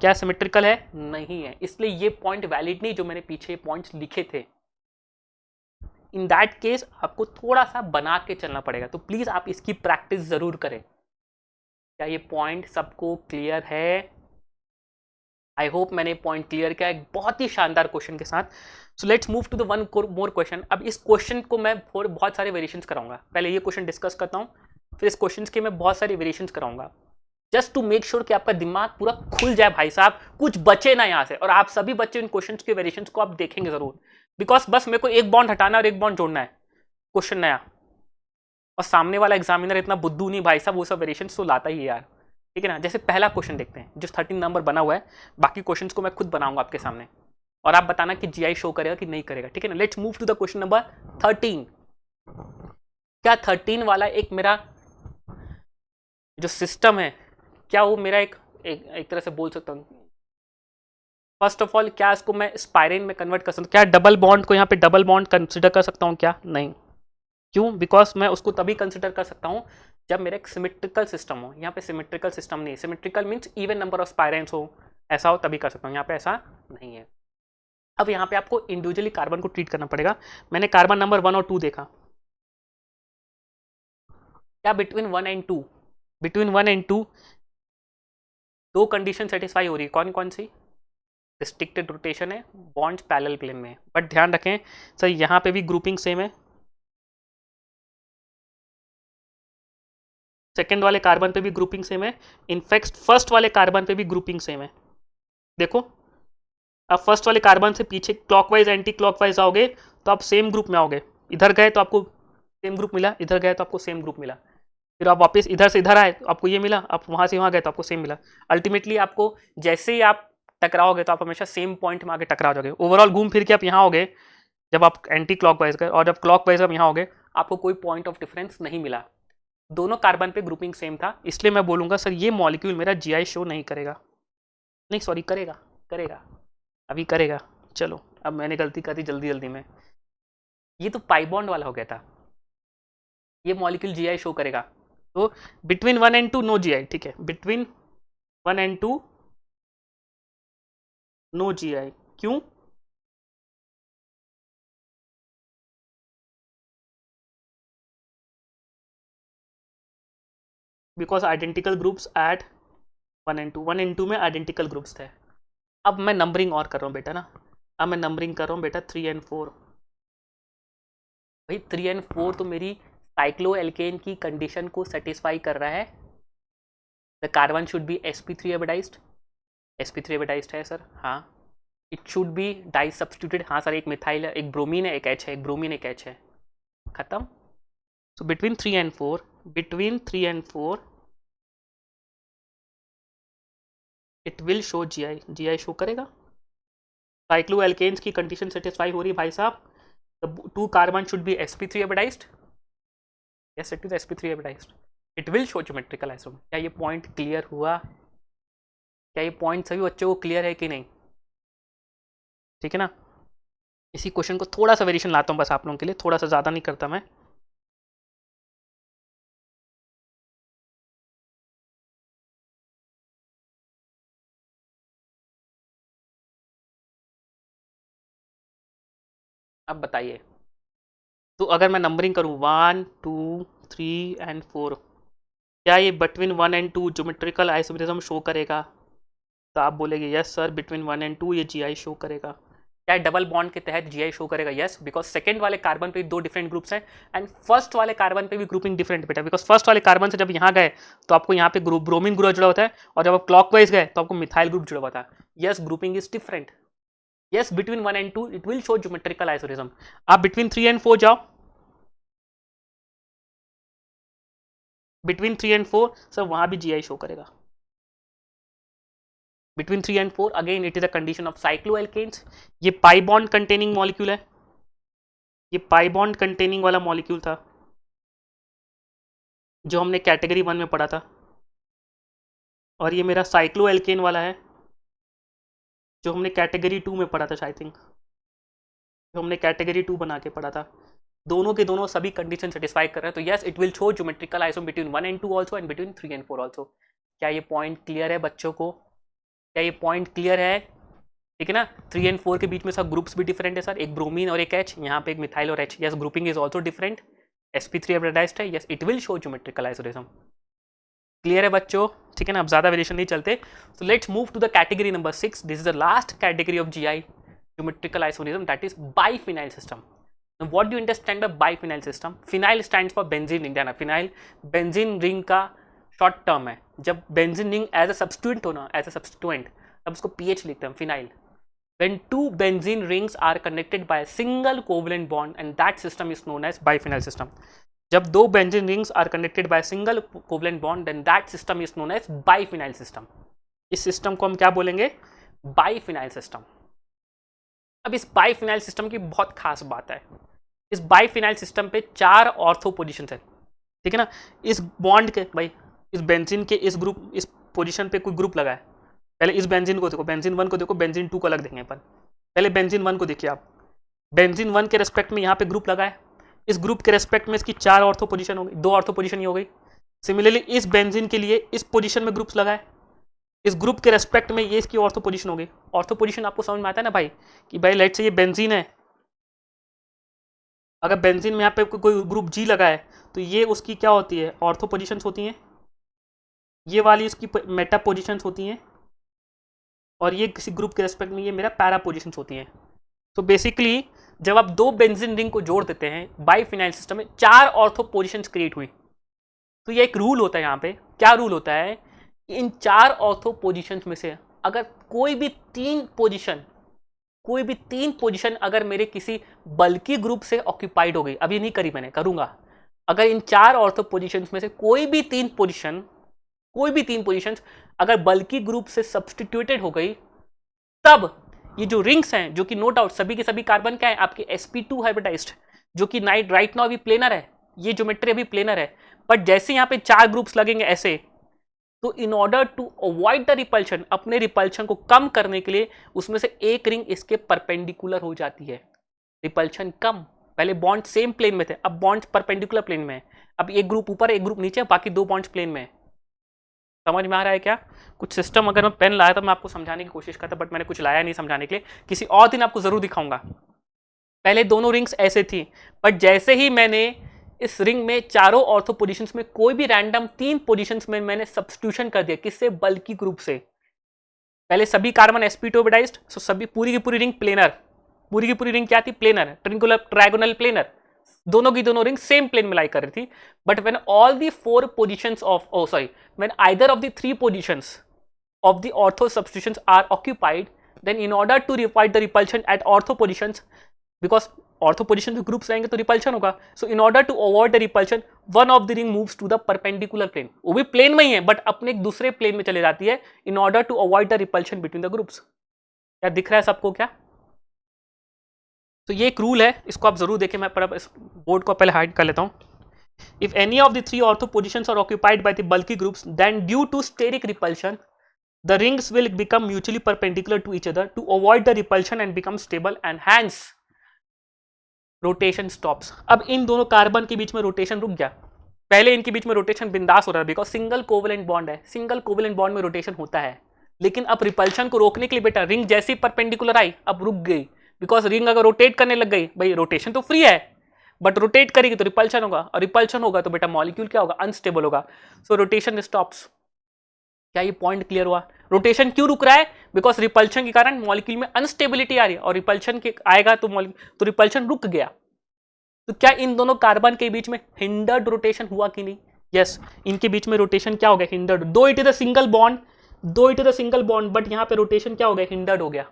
क्या सिमेट्रिकल है? नहीं है। इसलिए ये पॉइंट वैलिड नहीं जो मैंने पीछे पॉइंट्स लिखे थे। इन दैट केस आपको थोड़ा सा बना के चलना पड़ेगा। तो प्लीज आप इसकी प्रैक्टिस जरूर करें। क्या ये पॉइंट सबको क्लियर है? आई होप मैंने पॉइंट क्लियर किया एक बहुत ही शानदार क्वेश्चन के साथ। So let's move to the one more question. अब इस क्वेश्चन को मैं बहुत सारे वेरिएशंस कराऊंगा। पहले ये क्वेश्चन डिस्कस करता हूँ, फिर इस क्वेश्चन के मैं बहुत सारे वेरिएशंस कराऊंगा, जस्ट टू मेक श्योर कि आपका दिमाग पूरा खुल जाए भाई साहब, कुछ बचे ना यहाँ से। और आप सभी बच्चे इन क्वेश्चंस के वेरिएशंस को आप देखेंगे जरूर, बिकॉज बस मेरे को एक बॉन्ड हटाना और एक बॉन्ड जोड़ना है, क्वेश्चन नया। और सामने वाला एग्जामिनर इतना बुद्धू नहीं भाई साहब, वो सब वेरिएशंस तो लाता ही है यार, ठीक है ना। जैसे पहला क्वेश्चन देखते हैं जो 13 नंबर बना हुआ है, बाकी क्वेश्चंस को मैं खुद बनाऊंगा आपके सामने और आप बताना कि जीआई शो करेगा कि नहीं करेगा, ठीक है ना। Let's move to the question number 13। क्या 13 वाला एक मेरा जो सिस्टम है, क्या वो मेरा एक तरह से बोल सकता हूँ, फर्स्ट ऑफ ऑल क्या इसको मैं स्पाइरेन में कन्वर्ट कर सकता हूँ? क्या डबल बॉन्ड को यहाँ पे डबल बॉन्ड कंसिडर कर सकता हूँ? क्या नहीं। क्यों? बिकॉज मैं उसको तभी कंसिडर कर सकता हूँ जब मेरा एक सिमेट्रिकल सिस्टम हो। यहाँ पे सिमेट्रिकल सिस्टम नहीं है, symmetrical means even number of spiranes हो, ऐसा हो तभी कर सकता हूँ, यहाँ पे ऐसा नहीं है। अब यहाँ पे आपको इंडिविजुअली कार्बन को ट्रीट करना पड़ेगा। मैंने कार्बन नंबर 1 और 2 देखा, क्या बिटवीन 1 एंड 2, बिटवीन 1 एंड 2 दो कंडीशन सेटिस्फाई हो रही है, कौन कौन सी? रिस्ट्रिक्टेड रोटेशन है, बॉन्ड्स पैरेलल प्लेन में। बट ध्यान रखें सर, यहाँ पे भी ग्रुपिंग सेम है, सेकेंड वाले कार्बन पे भी ग्रुपिंग सेम है, इनफैक्ट फर्स्ट वाले कार्बन पे भी ग्रुपिंग सेम है। देखो, अब फर्स्ट वाले कार्बन से पीछे क्लॉकवाइज एंटी क्लॉकवाइज आओगे तो आप सेम ग्रुप में आओगे। इधर गए तो आपको सेम ग्रुप मिला, इधर गए तो आपको सेम ग्रुप मिला, फिर आप वापस इधर से इधर आए तो आपको ये मिला, आप वहाँ से वहाँ गए तो आपको सेम मिला। अल्टीमेटली आपको जैसे ही आप टकराओगे तो आप हमेशा सेम पॉइंट में आगे टकरा जाओगे। ओवरऑल घूम फिर के आप यहाँ होगे जब आप एंटी क्लॉकवाइज गए, और जब क्लॉकवाइज आप यहाँ होगे आपको कोई पॉइंट ऑफ डिफरेंस नहीं मिला। दोनों कार्बन पे ग्रुपिंग सेम था, इसलिए मैं बोलूँगा सर ये मॉलिक्यूल मेरा जीआई शो नहीं करेगा। नहीं सॉरी, करेगा, करेगा, अभी करेगा। चलो, अब मैंने गलती कर दी जल्दी जल्दी में। ये तो पाई बॉन्ड वाला हो गया था, ये मॉलिक्यूल जीआई शो करेगा। तो बिटवीन 1 एंड 2 नो जीआई, ठीक है, बिटवीन 1 एंड 2 नो जीआई। क्यों? Because identical groups eight 1 and 2, 1 and 2 में आइडेंटिकल ग्रुप्स थे। अब मैं नंबरिंग और कर रहा हूँ बेटा ना, अब मैं नंबरिंग कर रहा हूँ बेटा 3 एंड 4। भाई 3 एंड 4 तो मेरी साइक्लो एल्केन की कंडीशन को सेटिस्फाई कर रहा है। The carbon should be sp3 hybridised, sp3 hybridised है सर, हाँ। It should be disubstituted, हाँ सर, एक मिथाइल है, एक ब्रोमीन है, एक एच है, एक ब्रोमीन एक एच है, खत्म। So between 3 and 4, between 3 and 4 it will show GI, GI show करेगा। साइक्लो एल्केन्स की कंडीशन सेटिस्फाई हो रही है भाई साहब। The two carbon should be sp3 hybridised, yes it is sp3 hybridised, it will show geometrical isomer. क्या ये point clear हुआ? क्या ये पॉइंट सभी बच्चों को क्लियर है कि नहीं? ठीक है ना। इसी क्वेश्चन को थोड़ा सा वेरिएशन लाता हूँ बस आप लोगों के लिए, थोड़ा सा ज़्यादा नहीं करता मैं। अब बताइए, तो अगर मैं नंबरिंग करूँ 1 2 3 एंड 4, क्या ये between 1 and 2 geometrical isomerism show करेगा? तो आप बोलेंगे यस सर, बिटवीन 1 एंड 2 ये जीआई शो करेगा। क्या डबल बॉन्ड के तहत जीआई शो करेगा? यस, बिकॉज सेकंड वाले कार्बन पे दो डिफरेंट ग्रुप्स हैं एंड फर्स्ट वाले कार्बन पे भी ग्रुपिंग डिफरेंट बेटा, बिकॉज फर्स्ट वाले कार्बन से जब यहाँ गए तो आपको यहाँ पे ग्रुप ब्रोमीन ग्रुप जुड़ा होता है, और जब आप क्लॉकवाइज गए तो आपको मिथाइल ग्रुप जुड़ा हुआ था। Yes, grouping is different. Yes, between 1 and 2 it will show geometrical isomerism. आप बिटवीन 3 एंड 4 जाओ, बिटवीन 3 एंड 4 सर वहां भी जीआई शो करेगा। Between 3 and 4 again it is a condition of cycloalkenes. ये पाई बॉन्ड कंटेनिंग मॉलिक्यूल है, ये pi bond containing वाला molecule था जो हमने कैटेगरी 1 में पढ़ा था, और ये मेरा साइक्लोएल्केन वाला है जो हमने कैटेगरी 2 में पढ़ा था, आई थिंक जो हमने कैटेगरी 2 बना के पढ़ा था। दोनों के दोनों सभी कंडीशन सेटिस्फाई कर रहे हैं, तो yes it will show geometrical isomer between 1 and 2 also and between 3 and 4 also. क्या ये पॉइंट क्लियर है बच्चों को? क्या ये पॉइंट क्लियर है? ठीक है ना। 3 एंड 4 के बीच में सब ग्रुप्स भी डिफरेंट है सर, एक ब्रोमीन और एक एच, यहाँ पे एक मिथाइल और H. Yes, grouping is also different, sp3 hybridised है। Yes, it will show geometrical isomerism. Clear है बच्चों? ठीक है ना, अब ज्यादा वेरिएशन नहीं चलते। So let's move to the category number 6। This is the last category of GI geometrical isomerism, that is biphenyl system. What do you understand by biphenols system? Phenyl stands for benzene ring, ध्यान, phenyl benzene ring का short term है। जब benzene ring as a substituent हो ना, as a substituent, तब उसको pH लिखते हैं phenyl. When two benzene rings are connected by a single covalent bond, and that system is known as biphenyl system. जब दो benzene rings are connected by single covalent bond, then that system is known as biphenyl system. इस system को हम क्या बोलेंगे? Biphenyl system. अब इस biphenyl system की बहुत खास बात है, इस बाइफिनाइल सिस्टम पे 4 ऑर्थो पोजीशन है, ठीक है ना। इस बॉन्ड के भाई, इस बेंजीन के इस ग्रुप, इस पोजीशन पे कोई ग्रुप लगा है। पहले इस बेंजीन को देखो, बेंजीन 1 को देखो, बेंजीन 2 को अलग देंगे अपन। पहले बेंजीन 1 को देखिए आप, बेंजीन 1 के रेस्पेक्ट में यहाँ पे ग्रुप लगा है, इस ग्रुप के रेस्पेक्ट में इसकी 4 ऑर्थो पोजीशन हो गई, 2 ऑर्थो पोजीशन ही हो गई। सिमिलरली इस बेंजीन के लिए इस पोजीशन में ग्रुप्स लगाए, इस ग्रुप के रेस्पेक्ट में ये इसकी ऑर्थो पोजीशन हो गई। ऑर्थो पोजीशन आपको समझ में आता है ना भाई, कि भाई लेट से ये बेंजीन है, अगर बेंजीन में यहाँ पे कोई ग्रुप जी लगा है तो ये उसकी क्या होती है, ऑर्थो पोजीशंस होती हैं, ये वाली इसकी मेटा पोजीशंस होती हैं, और ये किसी ग्रुप के रेस्पेक्ट में ये मेरा पैरा पोजीशंस होती हैं। तो बेसिकली जब आप 2 बेंजीन रिंग को जोड़ देते हैं बाई फिनाइल सिस्टम में 4 ऑर्थो पोजीशंस क्रिएट हुई। तो ये एक रूल होता है, यहाँ पे क्या रूल होता है, इन 4 ऑर्थो पोजीशंस में से अगर कोई भी 3 पोजीशन अगर मेरे किसी बल्कि ग्रुप से ऑक्यूपाइड हो गई, अभी नहीं करी मैंने, करूंगा, अगर इन 4 ऑर्थो पोजीशंस में से कोई भी 3 पोजीशन अगर बल्कि ग्रुप से सब्सटीट्यूटेड हो गई, तब ये जो रिंग्स हैं, जो कि नो डाउट सभी के सभी कार्बन क्या है, आपके sp2 हाइब्रिडाइज्ड, जो कि राइट नाउ अभी प्लेनर है, ये ज्योमेट्री अभी प्लेनर है, बट जैसे यहाँ पे 4 ग्रुप्स लगेंगे ऐसे, तो in order to avoid the repulsion, अपने रिपल्शन को कम करने के लिए उसमें से एक रिंग इसके परपेंडिकुलर हो जाती है। रिपल्शन कम, पहले बॉन्ड सेम प्लेन में थे, अब बॉन्ड परपेंडिकुलर प्लेन में है, अब एक ग्रुप ऊपर एक ग्रुप नीचे, बाकी 2 बॉन्ड्स प्लेन में है। समझ में आ रहा है क्या? कुछ सिस्टम अगर मैं पेन लाया तो मैं आपको समझाने की कोशिश करता, बट मैंने कुछ लाया नहीं समझाने के लिए, किसी और दिन आपको जरूर दिखाऊंगा। पहले दोनों रिंग्स ऐसे थी, बट जैसे ही मैंने इस रिंग में चारों ऑर्थो पोजीशंस में कोई भी रैंडम 3 पोजीशंस में मैंने सब्स्टिट्यूशन कर दिया, किससे, बल्कि ग्रुप से। पहले सभी कार्बन sp2 हाइब्रिडाइज्ड, सो सभी पूरी की पूरी रिंग प्लेनर, पूरी की पूरी रिंग क्या थी, प्लेनर, ट्रायगोनल प्लेनर, दोनों की दोनों रिंग सेम प्लेन में लाई कर रही थी। But when all the 4 positions of when either of the 3 positions of the ortho substitutions are occupied, then in order to avoid the repulsion at ortho positions, because ortho position में groups रहेंगे तो repulsion होगा, so in order to avoid the repulsion one of the ring moves to the perpendicular plane, वो भी plane में ही है but अपने एक दूसरे प्लेन में चले जाती है, in order to avoid the repulsion between the groups. क्या दिख रहा है सबको क्या? तो ये एक रूल है, इसको आप जरूर देखें। मैं पर इस बोर्ड को पहले हाइड कर लेता हूं। If any of the 3 ortho positions are occupied by the bulky groups, then due to steric repulsion the rings will become mutually perpendicular to each other to avoid the repulsion and become stable, and hence rotation stops। अब इन दोनों carbon के बीच में rotation रुक गया। पहले इनके बीच में रोटेशन बिंदास हो रहा है, बिकॉज सिंगल कोवेलेंट बॉन्ड है, सिंगल कोवेलेंट बॉन्ड में रोटेशन होता है। लेकिन अब रिपल्शन को रोकने के लिए बेटा रिंग जैसी परपेंडिकुलर आई, अब रुक गई, बिकॉज रिंग अगर रोटेट करने लग गई, भाई रोटेशन तो फ्री है, बट रोटेट करेगी तो रिपल्शन होगा, और रिपल्शन होगा तो बेटा मॉलिक्यूल क्या होगा, अनस्टेबल होगा, सो रोटेशन स्टॉप्स। क्या ये पॉइंट क्लियर हुआ? रोटेशन क्यों रुक रहा है? बिकॉज रिपल्शन के कारण मॉलिक्यूल में अनस्टेबिलिटी आ रही है, और रिपल्शन के आएगा तो रिपल्शन रुक गया। तो क्या इन दोनों कार्बन के बीच में हिंडर्ड रोटेशन हुआ कि नहीं? यस, इनके बीच में रोटेशन क्या हो गया, हिंडर्ड। दो it is a single bond, but यहां पे रोटेशन क्या हो गया, हिंडर्ड हो गया।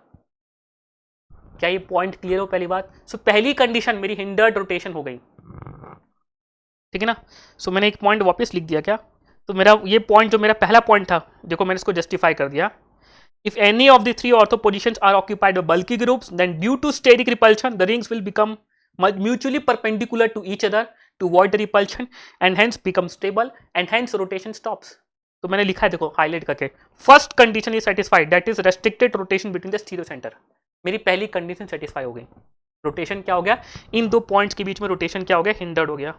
क्या ये पॉइंट क्लियर हो? पहली बात, सो पहली कंडीशन मेरी हिंडर्ड रोटेशन हो गई, ठीक है ना। सो मैंने एक पॉइंट वापस लिख दिया क्या, तो मेरा ये पॉइंट जो मेरा पहला पॉइंट था, देखो मैंने इसको जस्टिफाई कर दिया। If any of the 3 ortho positions are occupied by bulky groups, then due to steric repulsion the rings will become mutually perpendicular to each other to avoid the repulsion and hence become stable and hence rotation stops. तो मैंने लिखा है, देखो highlight करके, first condition is satisfied, that is restricted rotation between the stereo centre. मेरी पहली condition satisfy हो गई, रोटेशन क्या हो गया, इन दो पॉइंट्स के बीच में रोटेशन क्या हो गया, हिंडर्ड हो गया।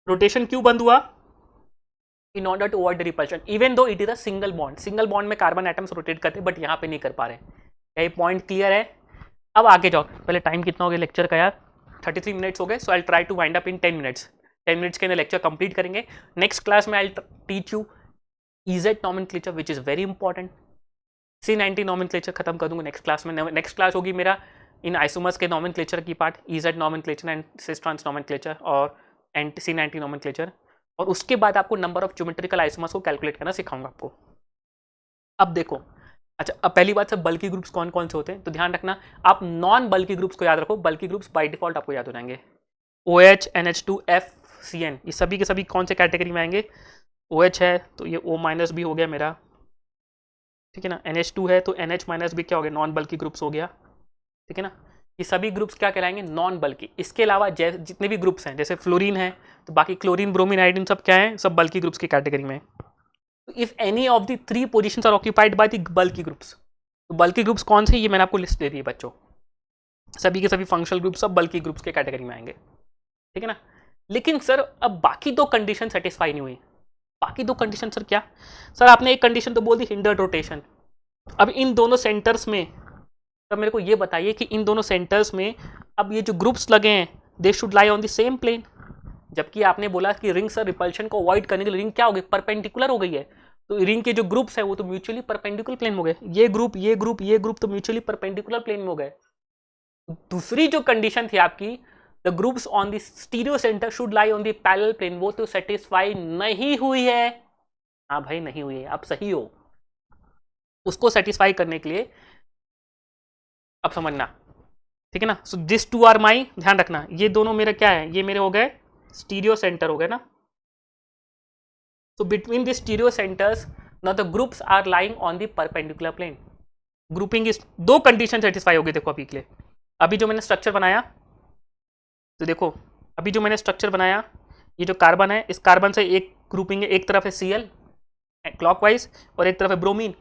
रोटेशन क्यों बंद हुआ? In order to avoid the repulsion, even though it is a single bond में कार्बन एटम्स रोटेट करते हैं, बट यहाँ पे नहीं कर पा रहे। यही पॉइंट क्लियर है? अब आगे जाओ, पहले टाइम कितना हो गया लेक्चर का यार, 33 मिनट्स हो गए, so I try to wind up in 10 minutes. 10 minutes के अंदर लेक्चर कंप्लीट करेंगे। नेक्स्ट क्लास में I teach you E Z nomenclature which is very important. C90 nomenclature खत्म कर दूंगा नेक्स्ट क्लास में। नेक्स्ट क्लास होगी मेरा इन आइसोमर्स के नॉमेनक्लेचर की part, E Z nomenclature and cis trans nomenclature और C90 नॉमेनक्लेचर, और उसके बाद आपको नंबर ऑफ ज्योमेट्रिकल आइसोमर्स को कैलकुलेट करना सिखाऊंगा आपको। अब देखो, अच्छा अब पहली बात, सब बल्की ग्रुप्स कौन कौन से होते हैं, तो ध्यान रखना आप नॉन बल्की ग्रुप्स को याद रखो, बल्की ग्रुप्स बाय डिफॉल्ट आपको याद हो जाएंगे। OH, NH2, F, CN, ये सभी के सभी कौन से कैटेगरी में आएंगे, OH है तो ये O- भी हो गया मेरा, ठीक है ना। NH2 है तो NH- भी क्या हो गया, नॉन बल्की ग्रुप्स हो गया, ठीक है ना। ये सभी ग्रुप्स क्या कहलाएंगे, नॉन बल्की। इसके अलावा जितने भी ग्रुप्स हैं, जैसे फ्लोरीन है तो बाकी क्लोरीन, ब्रोमीन, आयोडीन सब क्या है, सब बल्की ग्रुप्स की कैटेगरी में। If any of the 3 positions are occupied by the bulky groups, तो बल्कि ग्रुप्स कौन से, ये मैंने आपको लिस्ट दे दी है बच्चों, सभी के सभी फंक्शनल ग्रुप सब बल्कि ग्रुप्स के कैटेगरी में आएंगे, ठीक है ना। लेकिन सर अब बाकी दो कंडीशन सेटिस्फाई नहीं हुई। बाकी दो कंडीशन सर क्या? सर आपने एक कंडीशन तो बोल दी हिंडर्ड रोटेशन। अब इन दोनों सेंटर्स में, तब मेरे को ये बताइए कि इन दोनों सेंटर्स में अब ये जो ग्रुप्स लगे हैं they should lie on the same plane. जबकि आपने बोला कि रिंग सर रिपल्शन को अवॉइड करने के लिए रिंग क्या हो गई, परपेंडिकुलर हो गई है। तो रिंग के जो ग्रुप्स है वो तो म्यूचुअली परपेंडिकुलर प्लेन में हो गए, ये ग्रुप ये ग्रुप ये ग्रुप तो म्यूचुअली परपेंडिकुलर प्लेन में हो गए। दूसरी जो कंडीशन थी आपकी, the groups on the stereo centre should lie on the parallel plane, वो तो सेटिस्फाई नहीं हुई है। हाँ भाई नहीं हुई है, आप सही हो। उसको सेटिस्फाई करने के लिए अब समझना, ठीक है ना। So this two are my, ध्यान रखना ये दोनों मेरे क्या है, ये मेरे हो गए स्टीरियो सेंटर हो गए ना। So between the stereo centers, now the groups are lying on the perpendicular plane. Grouping is, दो कंडीशन सेटिस्फाई हो गई। देखो अभी के लिए, अभी जो मैंने स्ट्रक्चर बनाया, तो देखो अभी जो मैंने स्ट्रक्चर बनाया, ये जो कार्बन है इस कार्बन से एक ग्रुपिंग है, एक तरफ है Cl क्लॉकवाइज और एक तरफ है ब्रोमीन,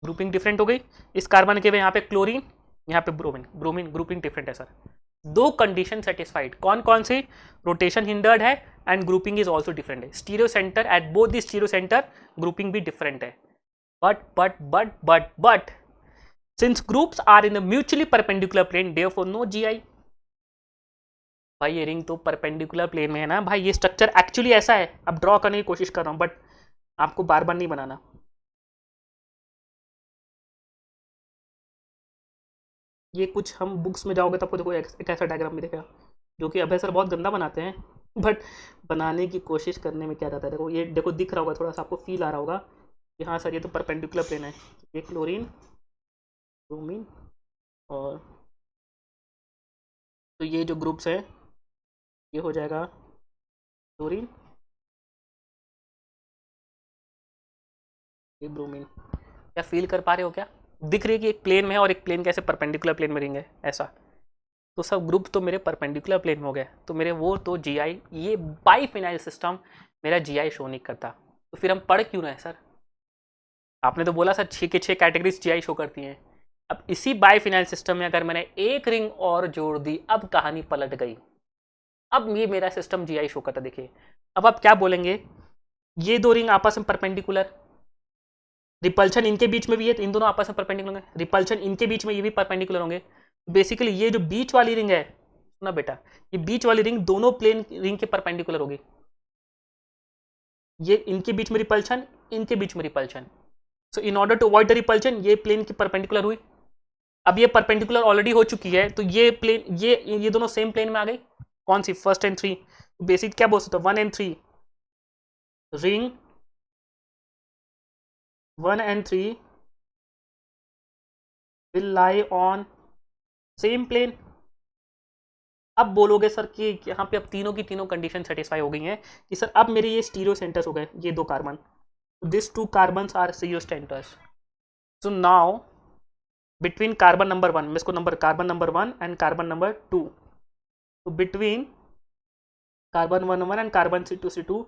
ग्रुपिंग डिफरेंट हो गई। इस कार्बन के यहाँ पे क्लोरीन, यहाँ पे ब्रोमीन, ब्रोमीन ग्रुपिंग डिफरेंट है सर। दो कंडीशन सेटिस्फाइड, कौन कौन सी? रोटेशन हिंडर्ड है and grouping is also different है। Stereo center at both the stereo center grouping भी डिफरेंट है। But since groups are in the mutually perpendicular plane therefore no GI. भाई ये रिंग तो परपेंडिकुलर प्लेन में है ना भाई, ये स्ट्रक्चर एक्चुअली ऐसा है। अब ड्रॉ करने की कोशिश कर रहा हूं बट आपको बार बार नहीं बनाना। ये कुछ हम बुक्स में जाओगे तो आपको देखो एक ऐसा डायग्राम भी दिखेगा, जो कि अभय सर बहुत गंदा बनाते हैं बट बनाने की कोशिश करने में क्या जाता है। देखो ये देखो दिख रहा होगा, थोड़ा सा आपको फील आ रहा होगा कि हाँ सर ये तो परपेंडिकुलर प्लेन है। ये क्लोरीन ब्रोमीन और तो ये जो ग्रुप्स है ये हो जाएगा क्लोरीन ये ब्रोमीन। क्या फील कर पा रहे हो? क्या दिख रही है कि एक प्लेन में है और एक प्लेन कैसे परपेंडिकुलर प्लेन में रिंग है ऐसा। तो सब ग्रुप तो मेरे परपेंडिकुलर प्लेन में हो गए, तो मेरे वो तो जीआई, ये बाईफिनाइल सिस्टम मेरा जीआई शो नहीं करता। तो फिर हम पढ़ क्यों रहे हैं सर? आपने तो बोला सर 6 के 6 कैटेगरीज जीआई शो करती हैं। अब इसी बाईफिनाइल सिस्टम में अगर मैंने एक रिंग और जोड़ दी, अब कहानी पलट गई। अब ये मेरा सिस्टम जीआई शो करता। देखिए अब आप क्या बोलेंगे, ये दो रिंग आपस में परपेंडिकुलर, रिपल्शन इनके बीच में भी है तो इन दोनों आपस में परपेंडिकुलर होंगे, रिपल्शन इनके बीच में ये भी परपेंडिकुलर होंगे। बेसिकली ये जो बीच वाली रिंग है, सुना बेटा, ये बीच वाली रिंग दोनों प्लेन रिंग के परपेंडिकुलर होगी। ये इनके बीच में रिपल्शन, इनके बीच में repulsion. So in order to avoid the repulsion ये प्लेन की परपेंडिकुलर हुई। अब ये परपेंडिकुलर ऑलरेडी हो चुकी है तो ये प्लेन ये दोनों सेम प्लेन में आ गई। कौन सी? First and 3। बेसिक क्या बोल सकते 1 and 3 ring 1 and 3 will lie on same plane. अब बोलोगे सर कि यहाँ पे अब तीनों की तीनों कंडीशन सेटिस्फाई हो गई हैं कि सर अब मेरे ये स्टीरियो सेंटर्स हो गए, ये दो carbon, this two carbons are stereo centres. So now between carbon number 1, मैं इसको number carbon number 1 and carbon number 2, तो between carbon 1 and carbon C2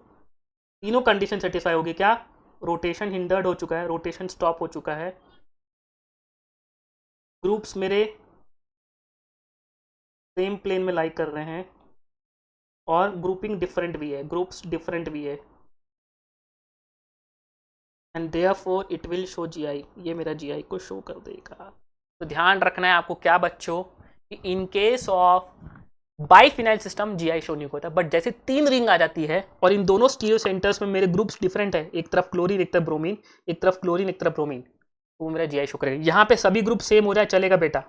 तीनों कंडीशन सेटिस्फाई होगी। क्या? रोटेशन हिंडर्ड हो चुका है, रोटेशन स्टॉप हो चुका है, ग्रुप्स मेरे सेम प्लेन में लाइक कर रहे हैं और ग्रुपिंग डिफरेंट भी है, ग्रुप्स डिफरेंट भी है and therefore it will show GI, ये मेरा जीआई को शो कर देगा। तो ध्यान रखना है आपको क्या बच्चों, कि इन case of biphenyl system GI show नहीं होता, बट जैसे 3 रिंग आ जाती है और इन दोनों स्टीरियो सेंटर्स में मेरे ग्रुप्स डिफरेंट है, एक तरफ क्लोरीन एक तरफ ब्रोमीन, एक तरफ क्लोरीन एक तरफ ब्रोमीन, तो वो मेरा जीआई शो करेगा। यहाँ पे सभी ग्रुप सेम हो जाए चलेगा बेटा,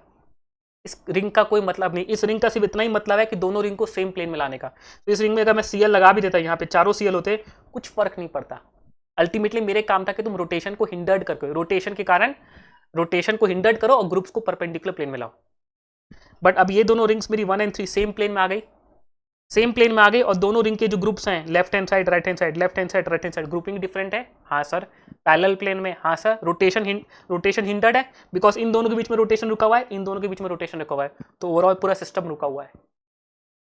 इस रिंग का कोई मतलब नहीं। इस रिंग का सिर्फ इतना ही मतलब है कि दोनों रिंग को सेम प्लेन में लाने का। तो इस रिंग में अगर मैं Cl लगा भी देता, यहाँ पे चारों Cl होते, कुछ फर्क नहीं पड़ता। अल्टीमेटली मेरे काम था कि तुम रोटेशन को हिंडर्ड करके, रोटेशन के कारण रोटेशन को हिंडर्ड करो और ग्रुप्स को परपेंडिकुलर प्लेन में लाओ। बट अब ये दोनों रिंग्स मेरी 1 and 3 सेम प्लेन में आ गई, सेम प्लेन में आ गई, और दोनों रिंग के जो ग्रुप्स हैं left hand side right hand side, left hand side right hand side, grouping different है। हाँ सर। पैरेलल प्लेन में, हाँ सर। रोटेशन हिंडर्ड है बिकॉज इन दोनों के बीच में रोटेशन रुका हुआ है, इन दोनों के बीच में रोटेशन रुका हुआ है, तो ओवरऑल पूरा सिस्टम रुका हुआ है,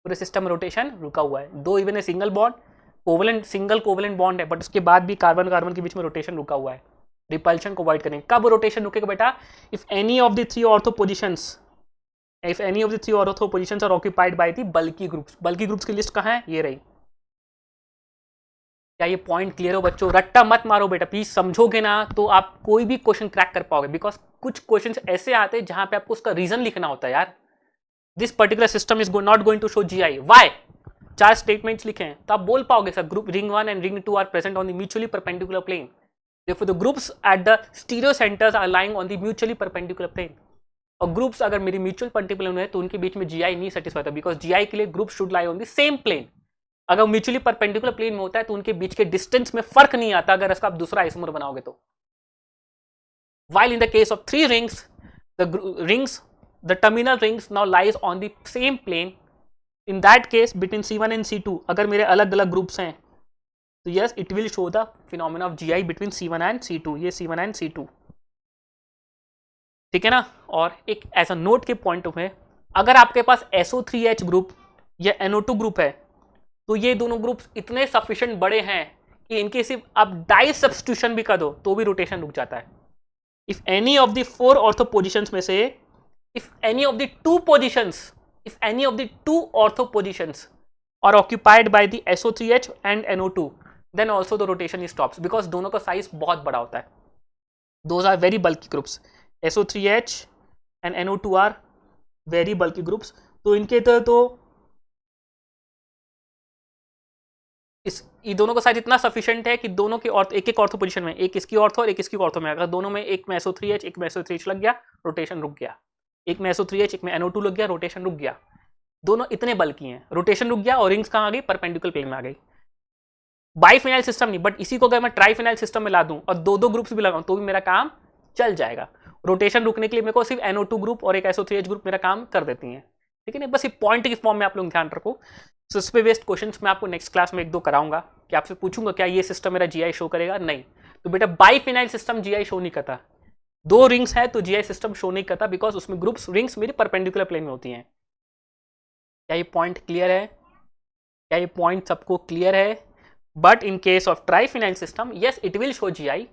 पूरे सिस्टम में रोटेशन रुका हुआ है। दो even a single bond covalent, single covalent bond है, बट उसके बाद भी कार्बन कार्बन के बीच में रोटेशन रुका हुआ है। रिपल्शन को अवॉइड करेंगे। कब रोटेशन रुकेगा बेटा? If any of the three ortho positions are occupied by the bulky groups. Bulky groups की लिस्ट कहाँ है? ये रही। क्या ये पॉइंट क्लियर हो बच्चों? रट्टा मत मारो बेटा प्लीज, समझोगे ना तो आप कोई भी क्वेश्चन क्रैक कर पाओगे, बिकॉज कुछ क्वेश्चन ऐसे आते हैं जहां पे आपको उसका रीजन लिखना होता है यार। This particular system is not going to show GI, why? 4 statements लिखे हैं तो आप बोल पाओगे sir group ring 1 and ring 2 are present on the mutually perpendicular plane, therefore the groups at the stereo centers are lying on the mutually perpendicular plane। और groups अगर मेरी mutual perpendicular है तो उनके बीच में जीआई नहीं सेटिस्फाई होता, because GI के लिए group should lie on the same plane. अगर म्यूचुअली परपेंडिकुलर प्लेन में होता है तो उनके बीच के डिस्टेंस में फर्क नहीं आता अगर इसका आप दूसरा आइसोमर बनाओगे तो। while in the case of 3 rings, the terminal rings now lies on the same plane। in that case between C1 and C2 अगर मेरे अलग अलग ग्रुप्स हैं तो yes it will show the phenomena of GI between C1 and C2। ये C1 and C2, ठीक है ना। और एक ऐसा नोट के पॉइंट ऑफ है, अगर आपके पास SO3H ग्रुप या NO2 ग्रुप है तो ये दोनों ग्रुप्स इतने सफिशिएंट बड़े हैं कि इनके सिर्फ आप डाई सब्स्टिट्यूशन भी कर दो तो भी रोटेशन रुक जाता है। If any of the 4 ortho positions में से if any of the two ortho positions are occupied by the SO3H and NO2 then also the rotation stops, because दोनों का साइज बहुत बड़ा होता है। those are very bulky groups, SO3H and NO2 are very bulky groups। तो इनके तो ये दोनों का साइज इतना सफिशिएंट है कि दोनों के एक एक ऑर्थो पोजीशन में, एक इसकी ऑर्थो और एक इसकी ऑर्थो में, अगर दोनों में एक में SO3H एक में SO3H लग गया रोटेशन रुक गया, एक में SO3H एक में NO2 लग गया रोटेशन रुक गया। दोनों इतने बल्कि हैं, रोटेशन रुक गया और रिंग्स कहाँ आ गई? परपेंडिकुलर प्लेन में आ गई। बाईफिनाइल सिस्टम नहीं, बट इसी को अगर मैं ट्राईफिनाइल सिस्टम में ला दूं और दो ग्रुप्स भी लगाऊं तो भी मेरा काम चल जाएगा। रोटेशन रुकने के लिए मेरे को सिर्फ NO2 ग्रुप और एक SO3H ग्रुप मेरा काम कर देती हैं, ठीक है ना। बस ये पॉइंट के फॉर्म में आप लोग ध्यान रखो। सो इस पे बेस्ड क्वेश्चंस मैं आपको नेक्स्ट क्लास में 1-2 कराऊंगा कि आपसे पूछूंगा क्या ये सिस्टम मेरा जीआई शो करेगा? नहीं। तो बेटा बाईफिनाइल सिस्टम जीआई शो नहीं करता। 2 रिंग्स है तो जीआई सिस्टम शो नहीं करता, बिकॉज उसमें ग्रुप्स रिंग्स मेरी परपेंडिकुलर प्लेन में होती हैं। क्या ये पॉइंट क्लियर है? क्या ये पॉइंट सबको क्लियर है? But in case of triphenyl system yes it will show GI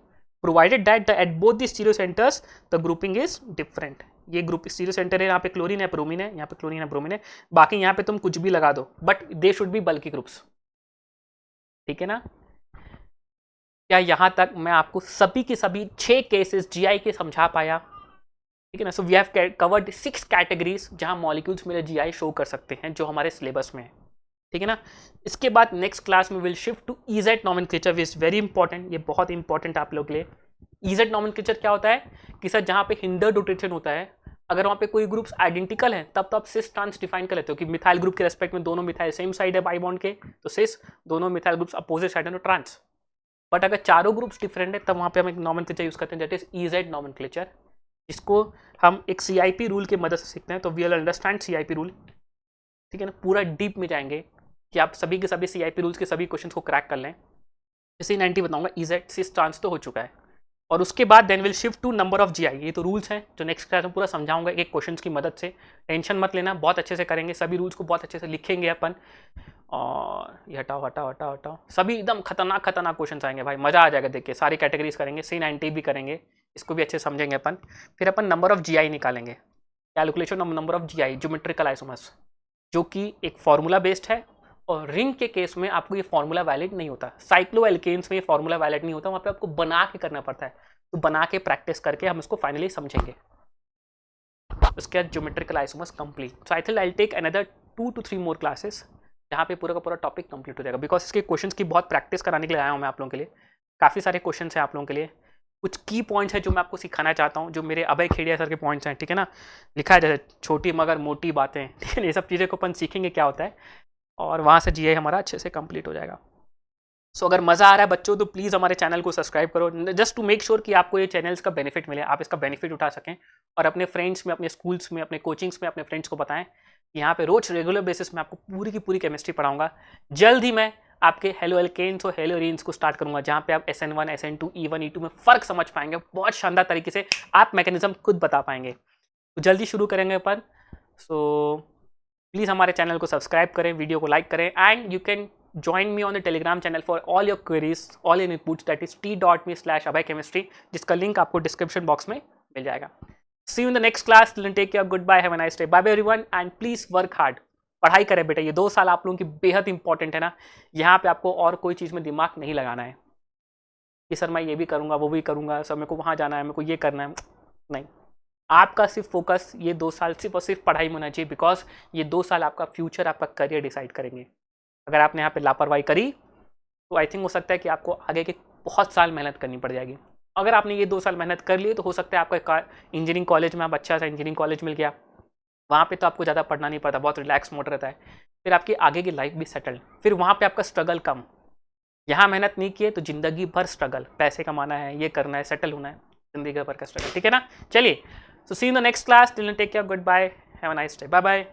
provided that at both the stereo centres the grouping is different. ये ग्रुप स्टीरियो सेंटर है, यहाँ पे क्लोरीन है ब्रोमीन है, यहाँ पे क्लोरीन है ब्रोमीन है, बाकी यहाँ पे तुम कुछ भी लगा दो, but they should be bulky groups, ठीक है ना। क्या यहाँ तक मैं आपको सभी के सभी 6 केसेस जीआई के समझा पाया? ठीक है ना। So we have covered 6 categories जहाँ मॉलिक्यूल्स मेरे जीआई शो कर सकते हैं जो हमारे सिलेबस में है, ठीक है ना। इसके बाद नेक्स्ट क्लास में will shift to EZ nomenclature which is very important. ये बहुत इंपॉर्टेंट आप लोग के लिए। ईजेड नॉमेनक्लेचर क्या होता है कि सर जहाँ पे हिंडर्ड रोटेशन होता है, अगर वहाँ पे कोई ग्रुप्स आइडेंटिकल हैं तब तो आप सिस ट्रांस डिफाइन कर लेते हो कि मिथाइल ग्रुप के रेस्पेक्ट में दोनों मिथाइल सेम साइड है बाई बॉन्ड के, तो सिस, दोनों मिथाइल ग्रुप्स अपोजिट साइड है तो ट्रांस। बट अगर चारों ग्रुप्स डिफरेंट है तब वहाँ पे हम एक नॉमेनक्लेचर यूज करते हैं दैट इज ईजेड नॉमेनक्लेचर, जिसको हम एक CIP रूल की मदद से सीखते हैं। तो we will understand CIP rule, ठीक है ना। पूरा डीप में जाएंगे कि आप सभी के सभी CIP रूल्स के सभी क्वेश्चंस को क्रैक कर लें। जैसे 90 बताऊंगा, ईजेड सिस ट्रांस तो हो चुका है, और उसके बाद then will shift to number of GI. ये तो रूल्स हैं जो नेक्स्ट क्लास में पूरा समझाऊंगा एक क्वेश्चंस की मदद से। टेंशन मत लेना, बहुत अच्छे से करेंगे, सभी रूल्स को बहुत अच्छे से लिखेंगे अपन। और ये हटाओ हटाओ हटाओ हटाओ, सभी एकदम खतरनाक क्वेश्चंस आएंगे भाई, मजा आ जाएगा देख के। सारी कैटेगरीज करेंगे, C90 भी करेंगे, इसको भी अच्छे समझेंगे अपन। फिर अपन नंबर ऑफ जीआई निकालेंगे, calculation of number of GI, geometrical isomers, जो कि एक फॉर्मूला बेस्ड है। और रिंग के केस में आपको ये फॉर्मूला वैलिड नहीं होता, साइक्लोएल्केन्स में ये फॉर्मूला वैलिड नहीं होता, वहाँ पे आपको बना के करना पड़ता है। तो बना के प्रैक्टिस करके हम इसको फाइनली समझेंगे। उसके बाद geometrical isomers complete. So I think I will take another 2 to 3 more classes जहाँ पे पूरा का पूरा टॉपिक कंप्लीट हो जाएगा, बिकॉज इसके क्वेश्चंस की बहुत प्रैक्टिस कराने के लिए आया हूँ मैं आप लोगों के लिए। काफ़ी सारे क्वेश्चन हैं आप लोगों के लिए, कुछ की पॉइंट्स हैं जो मैं आपको सिखाना चाहता हूँ, जो मेरे अभय खेड़िया सर के पॉइंट्स हैं, ठीक है ना। लिखा है जैसे छोटी मगर मोटी बातें, ठीक है। ये सब चीज़ें को अपन सीखेंगे क्या होता है, और वहाँ से जीआई हमारा अच्छे से कंप्लीट हो जाएगा। सो अगर मज़ा आ रहा है बच्चों तो प्लीज़ हमारे चैनल को सब्सक्राइब करो, जस्ट टू मेक श्योर कि आपको ये चैनल्स का बेनिफिट मिले, आप इसका बेनिफिट उठा सकें, और अपने फ्रेंड्स में, अपने स्कूल्स में, अपने कोचिंग्स में अपने फ्रेंड्स को बताएं कि यहाँ पे रोज रेगुलर बेसिस में आपको पूरी की पूरी केमिस्ट्री पढ़ाऊंगा। जल्द ही मैं आपके हेलो एल्केन्स और हेलो एरीन्स को स्टार्ट करूंगा, जहाँ पे आप SN1 SN2 E1 E2 में फ़र्क समझ पाएंगे, बहुत शानदार तरीके से आप मैकेनिज्म खुद बता पाएंगे। तो जल्दी शुरू करेंगे अपन। सो प्लीज़ हमारे चैनल को सब्सक्राइब करें, वीडियो को लाइक करें, and you can join me on the Telegram channel for all your queries, all your inputs, that is t.me/abhaychemistry, जिसका लिंक आपको डिस्क्रिप्शन बॉक्स में मिल जाएगा. See you in the next class. Take care. Goodbye. Have a nice day. Bye bye everyone and please work hard. पढ़ाई करें बेटा, ये 2 साल आप लोगों की बेहद इंपॉर्टेंट है ना. यहाँ पे आपको और कोई चीज़ में दिमाग नहीं लगाना है कि सर मैं ये भी करूँगा, वो भी करूँगा, सर मेरे को वहाँ जाना है, मेरे को ये करना है. नहीं, आपका सिर्फ फोकस ये 2 साल सिर्फ और सिर्फ पढ़ाई में होना चाहिए, बिकॉज ये 2 साल आपका फ्यूचर, आपका करियर डिसाइड करेंगे. अगर आपने यहाँ पे लापरवाही करी तो आई थिंक हो सकता है कि आपको आगे के बहुत साल मेहनत करनी पड़ जाएगी. अगर आपने ये 2 साल मेहनत कर ली तो हो सकता है आपका इंजीनियरिंग कॉलेज में आप अच्छा सा इंजीनियरिंग कॉलेज मिल गया, वहाँ पे तो आपको ज़्यादा पढ़ना नहीं पड़ता, बहुत रिलैक्स मोड रहता है. फिर आपकी आगे की लाइफ भी सेटल्ड, फिर वहाँ पे आपका स्ट्रगल कम. यहाँ मेहनत नहीं किए तो ज़िंदगी भर स्ट्रगल, पैसे कमाना है, ये करना है, सेटल होना है, ज़िंदगी भर का स्ट्रगल. ठीक है ना. चलिए, so see in the next class. Till then take care. Good bye. Have a nice day. Bye bye.